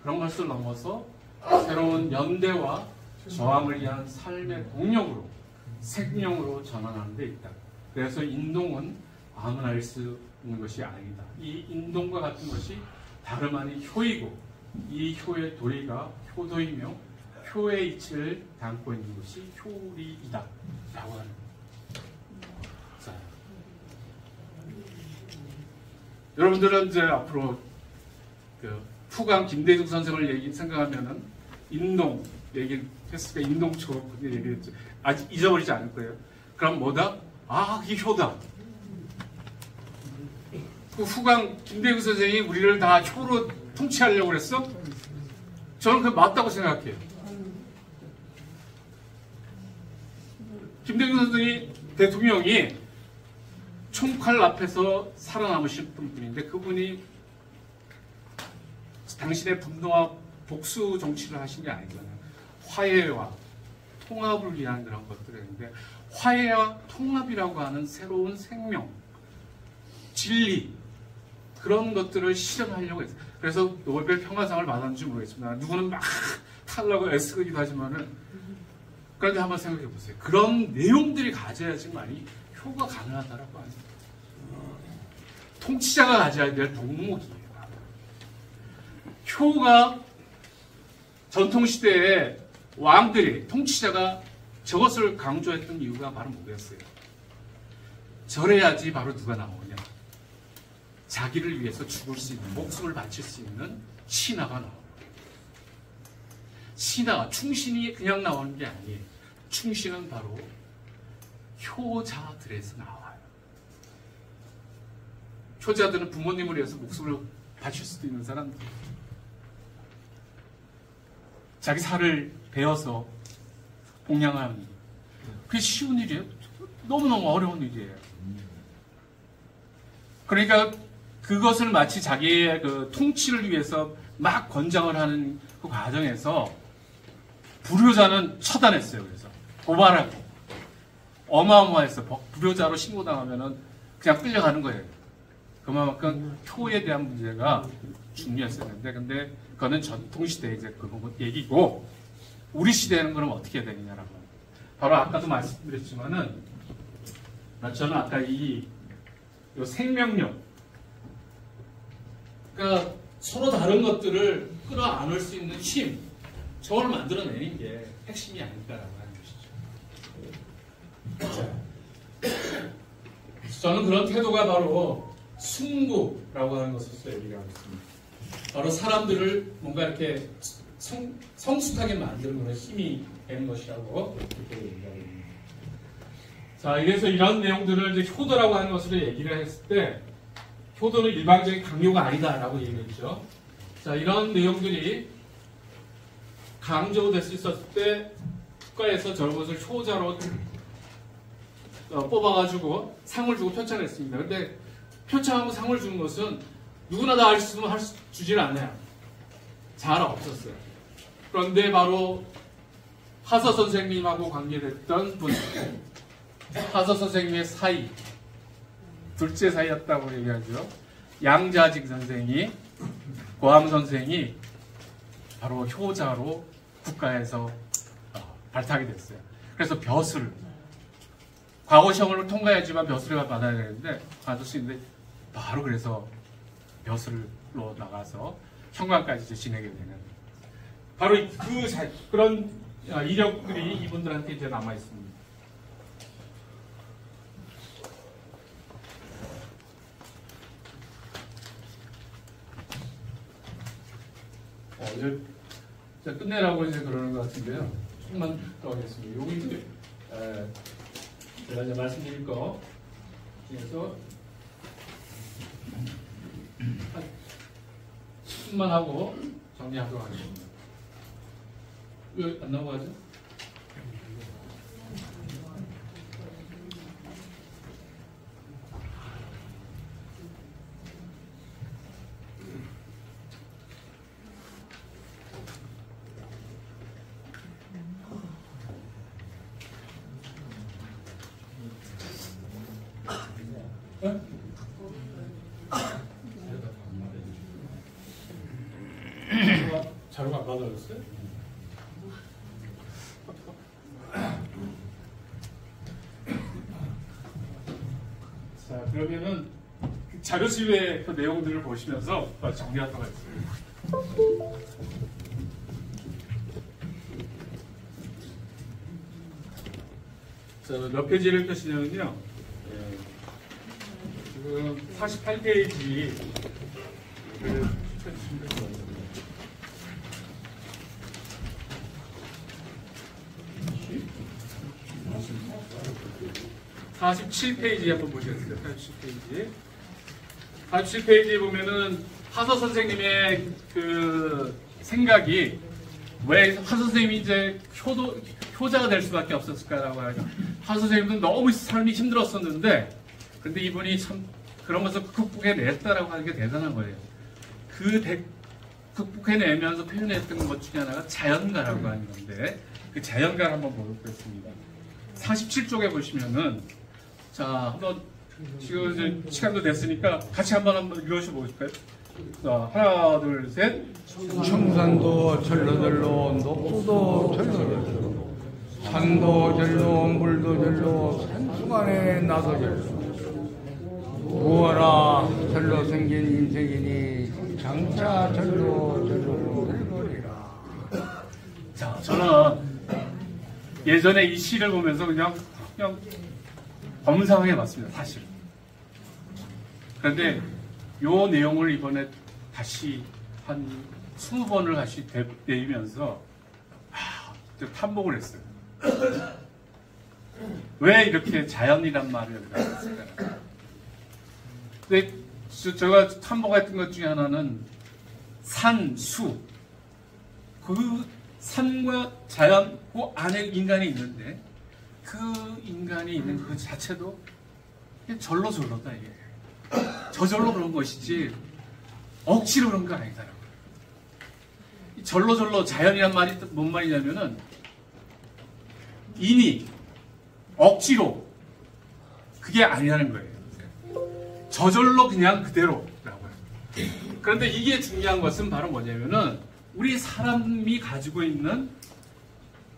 그런 것을 넘어서 새로운 연대와 저항을 위한 삶의 동력으로 생명으로 전환하는 데 있다. 그래서 인동은 아무나 할 수 있는 것이 아니다. 이 인동과 같은 것이 다름 아닌 효이고 이 효의 도리가 효도이며 효의 이치를 담고 있는 것이 효리이다 라고 하는 자, 여러분들은 이제 앞으로 그 후강 김대중 선생을 생각하면은 인동 얘기했으니까 인동초 얘기했죠. 아직 잊어버리지 않을 거예요. 그럼 뭐다? 아, 그게 효다. 그 후강 김대중 선생이 우리를 다 효로 통치하려고 그랬어? 저는 그게 맞다고 생각해요. 김대중 선생이 대통령이 총칼 앞에서 살아남으셨던 분인데 그분이 당신의 분노와 복수 정치를 하신 게 아니잖아요. 화해와 통합을 위한 그런 것들인데 화해와 통합이라고 하는 새로운 생명, 진리 그런 것들을 실현하려고 했어요. 그래서 노벨 평화상을 받았는지 모르겠습니다. 누구는 막 타려고 애쓰기도 하지만은 그런데 한번 생각해 보세요. 그런 내용들이 가져야지만이 효가 가능하다라고 합니다. 통치자가 가져야 될 덕목이에요. 효가 전통시대에 왕들이, 통치자가 저것을 강조했던 이유가 바로 뭐였어요? 저래야지 바로 누가 나오냐? 자기를 위해서 죽을 수 있는, 목숨을 바칠 수 있는 신하가 나옵니다. 신하, 충신이 그냥 나오는 게 아니에요. 충신은 바로 효자들에서 나와요. 효자들은 부모님을 위해서 목숨을 바칠 수도 있는 사람들. 자기 살을 베어서 봉양하는 일. 그게 쉬운 일이에요? 너무너무 어려운 일이에요. 그러니까 그것을 마치 자기의 그 통치를 위해서 막 권장을 하는 그 과정에서 불효자는 처단했어요. 그래서 고발하고 어마어마했어. 불효자로 신고당하면은 그냥 끌려가는 거예요. 그만큼 효에 대한 문제가 중요했었는데, 근데 그거는 전통시대의 이제 그 얘기고, 우리 시대에는 그럼 어떻게 해야 되느냐라고. 바로 아까도 말씀드렸지만은, 저는 아까 이 생명력, 그러니까 서로 다른 것들을 끌어안을 수 있는 힘, 저걸 만들어내는 게 핵심이 아닐까라고 하는 것이죠. 저는 그런 태도가 바로 순구라고 하는 것을 얘기하고 있습니다. 바로 사람들을 뭔가 이렇게 성숙하게 만드는 그런 힘이 되는 것이라고 그렇게 얘기하고 있습니다. 자, 그래서 이런 내용들을 이제 효도라고 하는 것으로 얘기를 했을 때, 효도는 일방적인 강요가 아니다라고 얘기했죠. 자, 이런 내용들이 강조될 수 있었을 때, 국가에서 저런 것을 효자로 뽑아가지고 상을 주고 표창했습니다. 근데 표창하고 상을 주는 것은 누구나 다 할 수 있으면 주질 않아요. 잘 없었어요. 그런데 바로 하서 선생님하고 관계됐던 분, 하서 선생님의 사이, 둘째 사이였다고 얘기하죠. 양자직 선생이, 고함 선생이 바로 효자로 국가에서 발탁이 됐어요. 그래서 벼슬, 과거 시험을 통과해야지만 벼슬을 받아야 되는데, 받을 수 있는데, 바로 그래서 벼슬로 나가서 현관까지 이제 지내게 되는, 바로 그런 이력들이 이분들한테 이제 남아 있습니다. 이제 끝내라고 이제 그러는 것 같은데요. 조금만 더 하겠습니다. 여기 이제 제가 이제 말씀드릴 거 중에서 한 10분만 하고 정리하도록 하겠습니다. 왜 안 나오고 하죠? 네? 자료가 안 받아졌어요? 자, 그러면은 자료집의 그 내용들을 보시면서 정리하도록 하겠습니다. 자, 몇 페이지를 펴시냐면요. 지금 48페이지 47페이지 한번 보시겠어요? 47페이지. 47페이지에 보면은 하서 선생님의 그 생각이 왜 하서 선생님이 이제 효자가 될 수밖에 없었을까라고 하죠. 하서 선생님도 너무 삶이 힘들었었는데, 근데 이분이 참 그런 것을 극복해냈다라고 하는 게 대단한 거예요. 극복해내면서 표현했던 것 중에 하나가 자연가라고 하는 건데, 그 자연가를 한번 보겠습니다. 47쪽에 보시면은, 자, 한번, 지금 이제 시간도 됐으니까 같이 한번 읽어보실까요? 자, 하나, 둘, 셋. 청산도 절로절로, 녹두도 절로절로, 산도 절로, 물도 절로, 산수간에 나도 절로. 무어라 절로 생긴 인생이니 장차 절로 절거리라. 자, 저는 예전에 이 시를 보면서 그냥 범상하게 봤습니다, 사실. 그런데 요 내용을 이번에 다시 한 20번을 다시 내리면서 탐복을 했어요. 왜 이렇게 자연이란 말을 했을까? 근데 제가 탐복했던 것 중에 하나는 산, 수. 그 산과 자연, 그 안에 인간이 있는데, 그 인간이 있는 그 자체도 절로절로다, 이게. 저절로 그런 것이지, 억지로 그런 거 아니다라고. 절로절로 자연이란 말이 뭔 말이냐면은, 인이, 억지로, 그게 아니라는 거예요. 저절로 그냥 그대로라고 해요. 그런데 이게 중요한 것은 바로 뭐냐면은, 우리 사람이 가지고 있는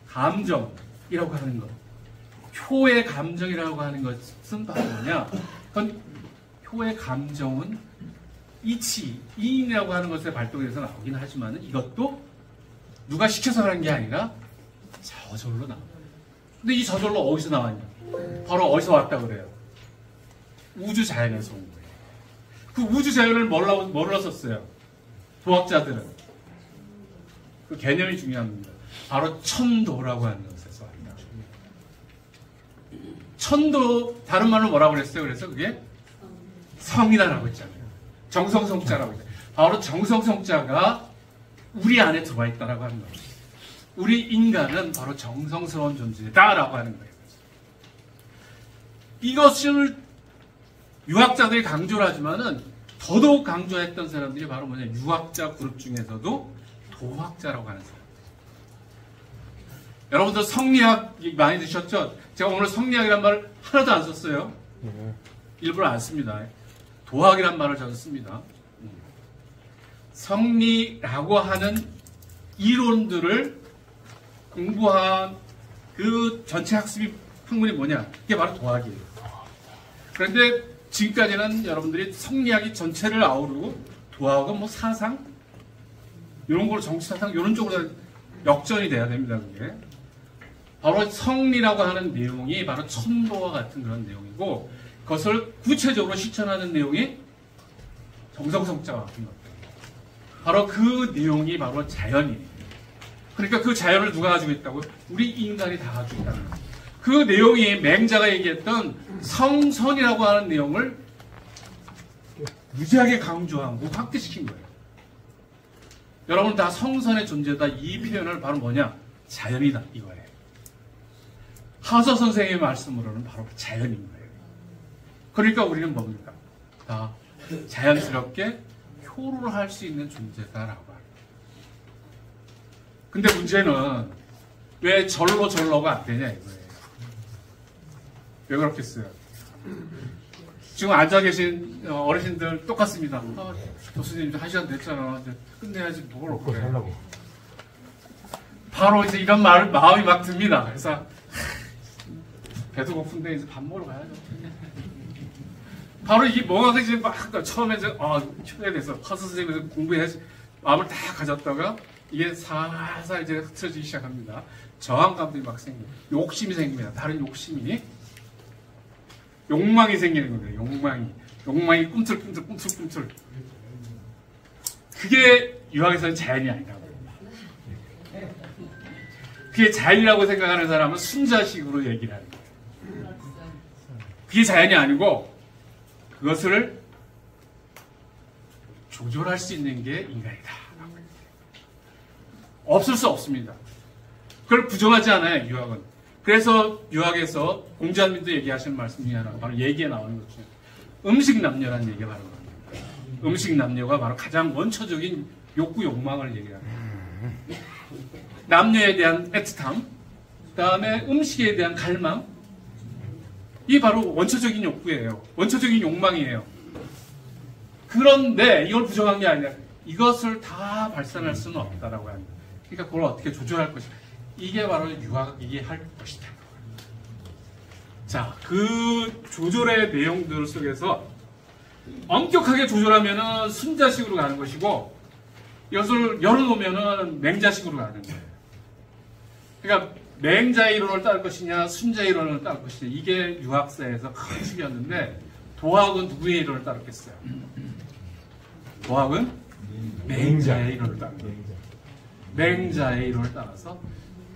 감정이라고 하는 것. 효의 감정이라고 하는 것은 바로 뭐냐? 그건 효의 감정은 이치, 이인이라고 하는 것에 발동해서 나오긴 하지만 이것도 누가 시켜서 하는 게 아니라 저절로 나와. 근데 이 저절로 어디서 나왔냐? 바로 어디서 왔다 그래요? 우주 자연에서 온 거예요. 그 우주 자연을 뭘로 썼어요? 도학자들은. 그 개념이 중요합니다. 바로 천도라고 하는 것에서 왔다. 천도, 다른 말로 뭐라고 그랬어요? 그래서 그게 성이다라고 했잖아요. 정성성자라고 했어요. 바로 정성성자가 우리 안에 들어와 있다라고 하는 거예요. 우리 인간은 바로 정성스러운 존재다라고 하는 거예요. 이것을 유학자들이 강조를 하지만은 더더욱 강조했던 사람들이 바로 뭐냐, 유학자 그룹 중에서도 도학자라고 하는 사람. 여러분들 성리학 많이 드셨죠? 제가 오늘 성리학이란 말을 하나도 안 썼어요. 일부러 안 씁니다. 도학이란 말을 저는 씁니다. 성리라고 하는 이론들을 공부한 그 전체 학문이 뭐냐? 이게 바로 도학이에요. 그런데 지금까지는 여러분들이 성리학이 전체를 아우르고 도학은 뭐 사상? 이런 걸로 정치사상 이런 쪽으로 역전이 돼야 됩니다. 그게. 바로 성리라고 하는 내용이 바로 천도와 같은 그런 내용이고 그것을 구체적으로 실천하는 내용이 정성성자와 같은 것. 바로 그 내용이 바로 자연이에요. 그러니까 그 자연을 누가 가지고 있다고요? 우리 인간이 다 가지고 있다는 거예요. 그 내용이 맹자가 얘기했던 성선이라고 하는 내용을 무지하게 강조하고 확대시킨 거예요. 여러분 다 성선의 존재다. 이 표현을 바로 뭐냐? 자연이다 이거예요. 하서 선생님의 말씀으로는 바로 자연인 거예요. 그러니까 우리는 뭡니까? 다 자연스럽게 효로를 할 수 있는 존재다라고 합니다. 근데 문제는 왜 절로가 안 되냐 이거예요. 왜 그렇겠어요? 지금 앉아 계신 어르신들 똑같습니다. 교수님 1시간 됐잖아. 이제 끝내야지 뭘 그래. 바로 이제 이런 마음이 막 듭니다. 그래서 배도 고픈데 이제 밥 먹으러 가야죠. 바로 이게 뭐가 이제 막 처음에 이제 초대에 대해서 허스 선생님에서 공부해야지 마음을 다 가졌다가 이게 살살 이제 흐트러지기 시작합니다. 저항감들이 막 생겨요. 욕심이 생깁니다. 다른 욕심이 욕망이 생기는 거예요. 욕망이 꿈틀꿈틀. 그게 유학에서는 자연이 아니라고. 그게 자연이라고 생각하는 사람은 순자식으로 얘기를 하는 거예요. 그게 자연이 아니고 그것을 조절할 수 있는 게 인간이다. 없을 수 없습니다. 그걸 부정하지 않아요, 유학은. 그래서 유학에서 공자님도 얘기하시는 말씀 중에 하나가 바로 얘기에 나오는 것 중에 음식 남녀라는 얘기가 바로 나옵니다. 음식 남녀가 바로 가장 원초적인 욕구, 욕망을 얘기합니다. 남녀에 대한 애틋함, 그 다음에 음식에 대한 갈망, 이게 바로 원초적인 욕구예요. 원초적인 욕망이에요. 그런데 이걸 부정한 게 아니라 이것을 다 발산할 수는 없다라고 합니다. 그러니까 그걸 어떻게 조절할 것이다. 이게 바로 유학이 할 것이다. 자, 그 조절의 내용들 속에서 엄격하게 조절하면은 순자식으로 가는 것이고 이것을 열어놓으면은 맹자식으로 가는 거예요. 그러니까 맹자의 이론을 따를 것이냐 순자의 이론을 따를 것이냐 이게 유학사에서 큰 축이었는데 도학은 누구의 이론을 따르겠어요? 도학은 맹자의 이론을 따른 거예요. 맹자의 이론을 따라서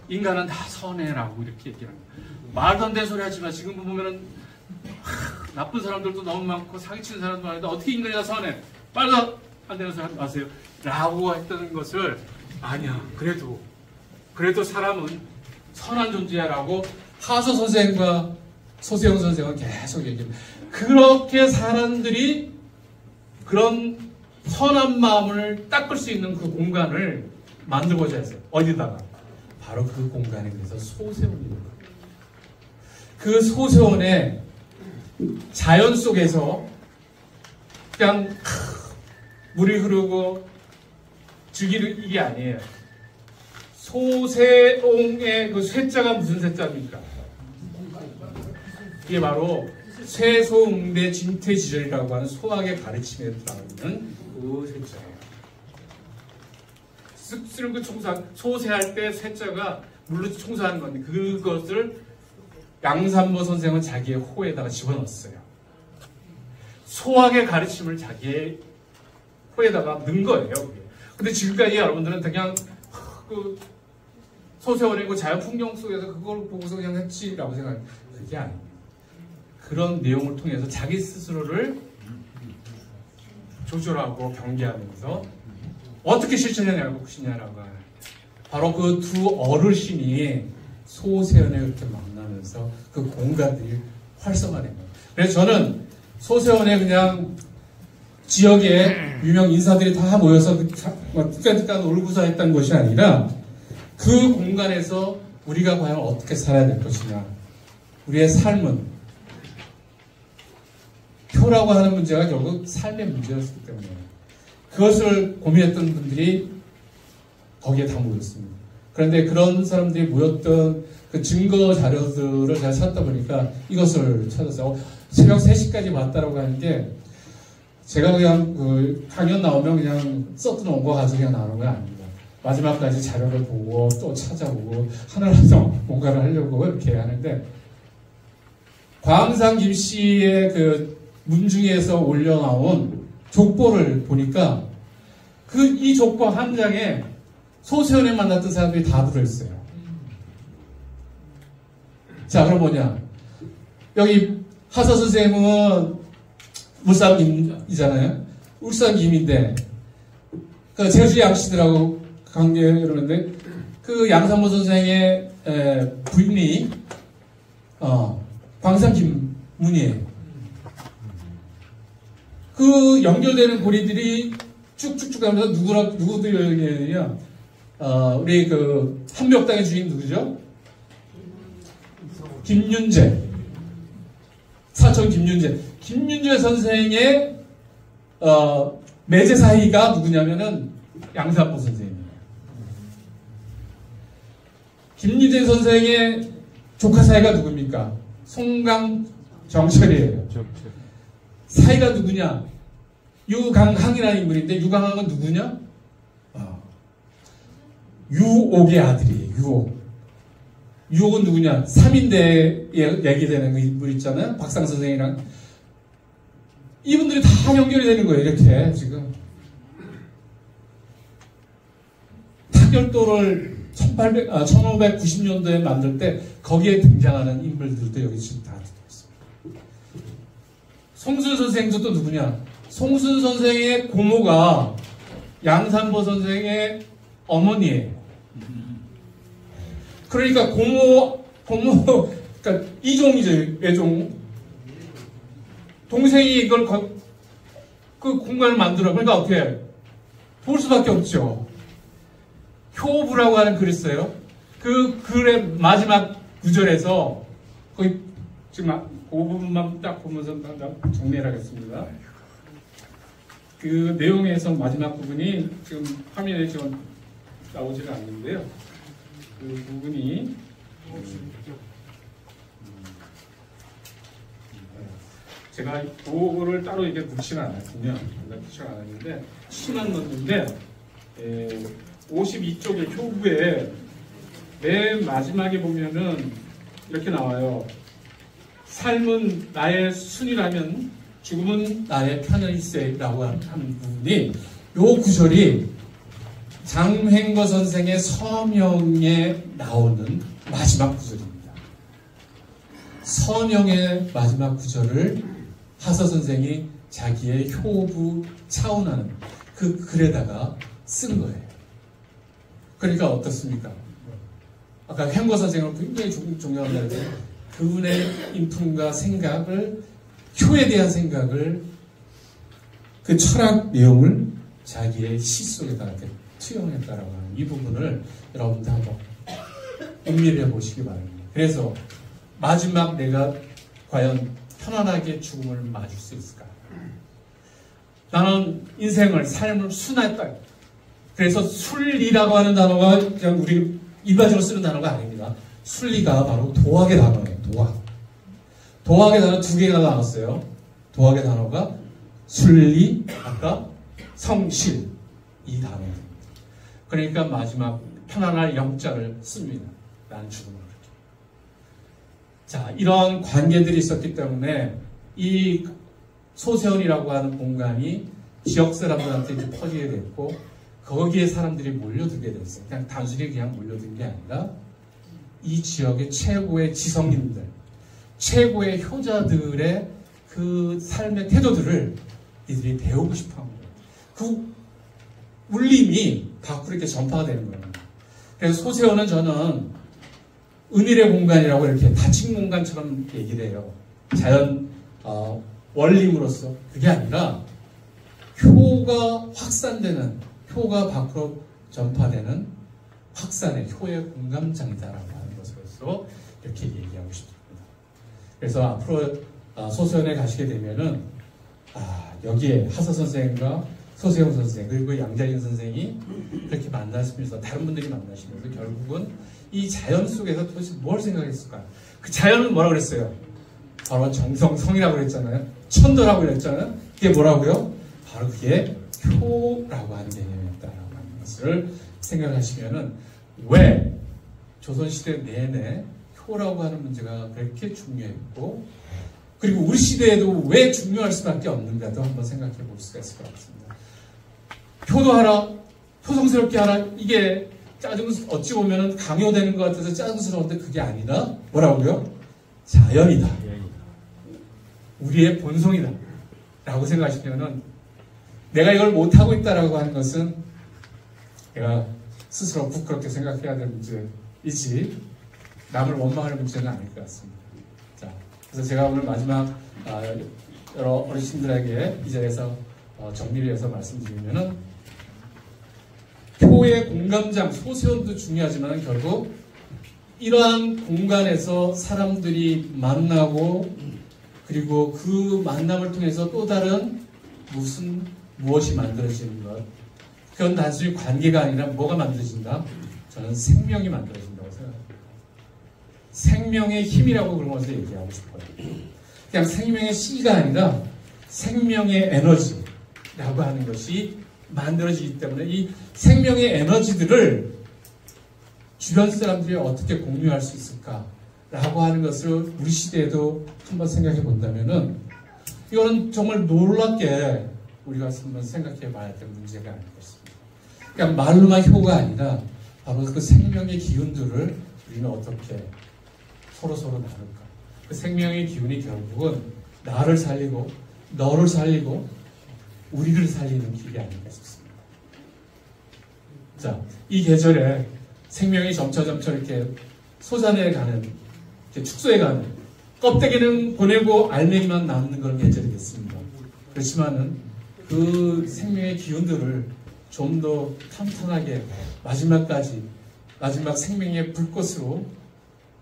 인간은 다 선해라고 이렇게 얘기를 합니다. 말도 안 되는 소리 하지만 지금 보면은 나쁜 사람들도 너무 많고 사기치는 사람도 많은데 어떻게 인간이 다 선해? 말도 안 되는 소리 하지 마세요 라고 했던 것을 아니야 그래도 사람은 선한 존재야라고 하서 선생과 소세영 선생은 계속 얘기합니다. 그렇게 사람들이 그런 선한 마음을 닦을 수 있는 그 공간을 만들고자 했어요. 어디다가? 바로 그 공간에 그래서 소세원입니다. 그 소세원의 자연 속에서 그냥 물이 흐르고 즐기는 이게 아니에요. 소세옹의 그 쇠자가 무슨 쇠자입니까? 이게 바로 쇠소응대 진퇴지절이라고 하는 소학의 가르침에 따르는 그 쇠자예요. 쓰는 그 청소, 소세할 때 세자가 물로 청소하는 건데 그것을 양산모 선생은 자기의 호에다가 집어넣었어요. 소학의 가르침을 자기의 호에다가 넣은 거예요. 그게. 근데 지금까지 여러분들은 그냥 그 소세원이고 자연 풍경 속에서 그걸 보고서 그냥 했지라고 생각해요. 그게 아니에요. 그런 내용을 통해서 자기 스스로를 조절하고 경계하면서 어떻게 실천해나가고 것이냐라고 하는 바로 그 두 어르신이 소세원에 그렇게 만나면서 그 공간들이 활성화된 거예요. 그래서 저는 소세원에 그냥 지역에 유명 인사들이 다 모여서 뚝딱뚝딱 놀고서 했던 것이 아니라 그 공간에서 우리가 과연 어떻게 살아야 될 것이냐, 우리의 삶은 표라고 하는 문제가 결국 삶의 문제였기 때문에 그것을 고민했던 분들이 거기에 다 모였습니다. 그런데 그런 사람들이 모였던 그 증거 자료들을 제가 찾다 보니까 이것을 찾았어요. 새벽 3시까지 봤다라고 하는 게 제가 그냥 그 강연 나오면 그냥 써놓은 거 가지고 그냥 나오는 건 아닙니다. 마지막까지 자료를 보고 또 찾아보고 하나라도 뭔가를 하려고 이렇게 하는데 광상 김씨의 그 문중에서 올려나온 족보를 보니까 이 족보 한 장에 소세원에 만났던 사람들이 다 들어있어요. 자, 그럼 뭐냐? 여기 하서 선생님은 울산김이잖아요. 울산김인데 그 제주 양씨들하고 관계를 이러는데 그 양산모 선생의 부인이 광산김문이에요. 그 연결되는 고리들이 쭉쭉쭉 가면서 누구들이냐? 우리 그 한벽당의 주인 누구죠? 김윤재. 사촌 김윤재. 김윤재 선생의 매제 사이가 누구냐면은 양산모 선생님이에요. 김윤재 선생의 조카 사이가 누굽니까? 송강 정철이에요. 사이가 누구냐? 유강항이라는 인물인데 유강항은 누구냐? 유옥의 아들이에요. 유옥. 유옥은 누구냐? 3인대에 얘기되는 그 인물 있잖아요. 박상 선생이랑. 이분들이 다 연결이 되는 거예요. 이렇게 지금. 타결도를 1590년도에 만들 때 거기에 등장하는 인물들도 여기 지금 다 들어있습니다. 송순 선생도 또 누구냐? 송순 선생의 고모가 양산보 선생의 어머니예요. 그러니까 그러니까 이종이죠. 외종. 동생이 이걸 그 공간을 만들어. 그러니까 어떻게 해요? 볼 수밖에 없죠. 효부라고 하는 글을 써요. 그 글의 마지막 구절에서 거의 지금 그 부분만 딱 보면서 정리를 하겠습니다. 그 내용에서 마지막 부분이 지금 화면에 지금 나오지가 않는데요. 그 부분이 제가 그거를 따로 이게 붙이지 않았군요. 붙이지 않았는데 치만 넣었는데 52쪽의 효부에 맨 마지막에 보면은 이렇게 나와요. 삶은 나의 순이라면 죽음은 나의 편일세라고 하는 부분이 요 구절이 장횡거 선생의 서명에 나오는 마지막 구절입니다. 서명의 마지막 구절을 하서 선생이 자기의 효부 차운하는 그 글에다가 쓴 거예요. 그러니까 어떻습니까? 아까 행거 선생을 굉장히 존경한다는데 그분의 인품과 생각을, 효에 대한 생각을, 그 철학 내용을 자기의 시 속에다 이렇게 투영했다라고 하는 이 부분을 여러분들 한번 음미해 보시기 바랍니다. 그래서 마지막 내가 과연 편안하게 죽음을 맞을 수 있을까? 나는 인생을, 삶을 순화했다. 그래서 순리라고 하는 단어가 그냥 우리 일반적으로 쓰는 단어가 아닙니다. 순리가 바로 도학의 단어예요. 도학. 도학의 단어 2개가 나왔어요. 도학의 단어가 순리, 아까 성실, 이 단어입니다. 그러니까 마지막 편안할 영자를 씁니다. 나는 죽음을 그렇게. 자, 이런 관계들이 있었기 때문에 이 소세원이라고 하는 공간이 지역 사람들한테 이제 퍼지게 됐고 거기에 사람들이 몰려들게 됐어요. 그냥 단순히 그냥 몰려든 게 아니라 이 지역의 최고의 지성인들, 최고의 효자들의 그 삶의 태도들을 이들이 배우고 싶어 합니다. 그 울림이 밖으로 이렇게 전파가 되는 거예요. 그래서 소세원은 저는 은일의 공간이라고 이렇게 닫힌 공간처럼 얘기를 해요. 자연 원림으로서. 그게 아니라 효가 확산되는, 효가 밖으로 전파되는 확산의 효의 공감장이다라고 하는 것으로서 이렇게 얘기하고 싶습니다. 그래서 앞으로 소세원에 가시게 되면은 여기에 하서 선생과 소세원 선생 그리고 양자진 선생이 그렇게 만나시면서 다른 분들이 만나시면서 결국은 이 자연 속에서 도대체 뭘 생각했을까? 그 자연은 뭐라고 그랬어요? 바로 정성성이라고 그랬잖아요. 천도라고 그랬잖아요. 그게 뭐라고요? 바로 그게 효라고 하는 개념이었다라고 하는 것을 생각하시면은 왜 조선시대 내내 효라고 하는 문제가 그렇게 중요했고 그리고 우리 시대에도 왜 중요할 수밖에 없는가도 한번 생각해 볼 수가 있을 것 같습니다. 효도하라, 효성스럽게 하라, 이게 어찌 보면 강요되는 것 같아서 짜증스러운데 그게 아니라 뭐라고요? 자연이다. 우리의 본성이다. 라고 생각하시면은 내가 이걸 못하고 있다라고 하는 것은 내가 스스로 부끄럽게 생각해야 될 문제이지 남을 원망할 문제는 아닐 것 같습니다. 자, 그래서 제가 오늘 마지막 여러 어르신들에게 이 자리에서 정리를 해서 말씀드리면은 효의 공감장, 소세원도 중요하지만 결국 이러한 공간에서 사람들이 만나고 그리고 그 만남을 통해서 또 다른 무엇이 만들어지는 것. 그건 단순히 관계가 아니라 뭐가 만들어진다? 저는 생명이 만들어진다고 생각합니다. 생명의 힘이라고 그런 것을 얘기하고 싶어요. 그냥 생명의 씨가 아니라 생명의 에너지라고 하는 것이 만들어지기 때문에 이 생명의 에너지들을 주변 사람들이 어떻게 공유할 수 있을까라고 하는 것을 우리 시대에도 한번 생각해 본다면은 이거는 정말 놀랍게 우리가 한번 생각해 봐야 될 문제가 아닐까 싶습니다. 그러니까 말로만 효가 아니라 바로 그 생명의 기운들을 우리는 어떻게 서로 나눌까. 그 생명의 기운이 결국은 나를 살리고 너를 살리고 우리를 살리는 길이 아닐까 싶습니다. 자, 이 계절에 생명이 점차 이렇게 솟아내 가는, 이렇게 축소해 가는, 껍데기는 보내고 알맹이만 남는 그런 계절이겠습니다. 그렇지만은 그 생명의 기운들을 좀 더 탄탄하게 마지막까지, 마지막 생명의 불꽃으로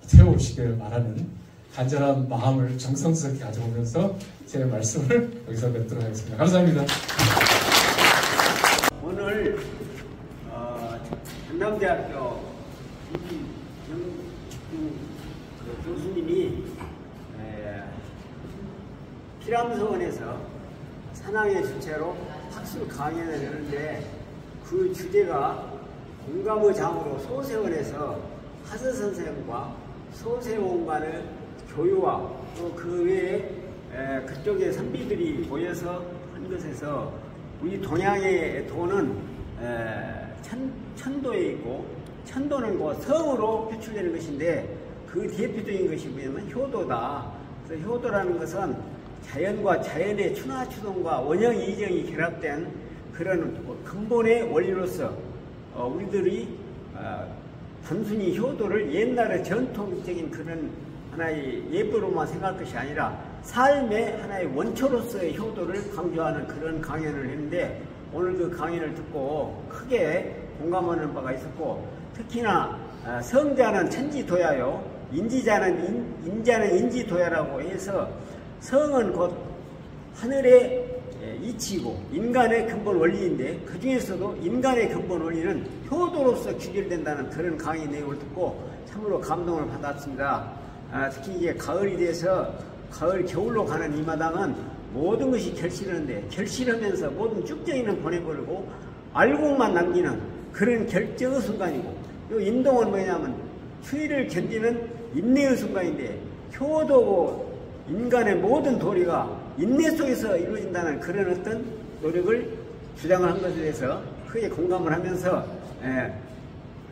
태워오시길 바라는 간절한 마음을 정성스럽게 가져오면서 제 말씀을 여기서 맺도록 하겠습니다. 감사합니다. 오늘 전남대학교 교수님이 피람서원에서 산항의 주체로 학술 강연을 하는데 그 주제가 공감의 장으로 소세원에서 하서 선생과 소세원간의 교유와 또 그 외에 그쪽에 선비들이 모여서 한 것에서 우리 동양의 도는 천도에 있고 천도는 그 성으로 표출되는 것인데 그 대표적인 것이 뭐냐면 효도다. 그래서 효도라는 것은 자연과 자연의 추나추동과 원형 이정이 결합된 그런 근본의 원리로서 우리들이 단순히 효도를 옛날의 전통적인 그런 하나의 예법으로만 생각할 것이 아니라 삶의 하나의 원초로서의 효도를 강조하는 그런 강연을 했는데 오늘 그 강연을 듣고 크게 공감하는 바가 있었고 특히나 성자는 천지도야요 인자는 인지도야라고 해서 성은 곧 하늘의 이치고 인간의 근본 원리인데 그 중에서도 인간의 근본 원리는 효도로서 규결된다는 그런 강의 내용을 듣고 참으로 감동을 받았습니다. 특히 이제 가을이 돼서 겨울로 가는 이 마당은 모든 것이 결실하는데 결실하면서 모든 쭉정이는 보내버리고 알곡만 남기는 그런 결정의 순간이고, 이 인동은 뭐냐면 추위를 견디는 인내의 순간인데, 효도고 인간의 모든 도리가 인내 속에서 이루어진다는 그런 어떤 노력을 주장을 한 것에 대해서 크게 공감을 하면서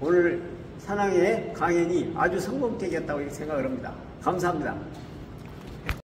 오늘 산왕의 강연이 아주 성공적이었다고 생각을 합니다. 감사합니다.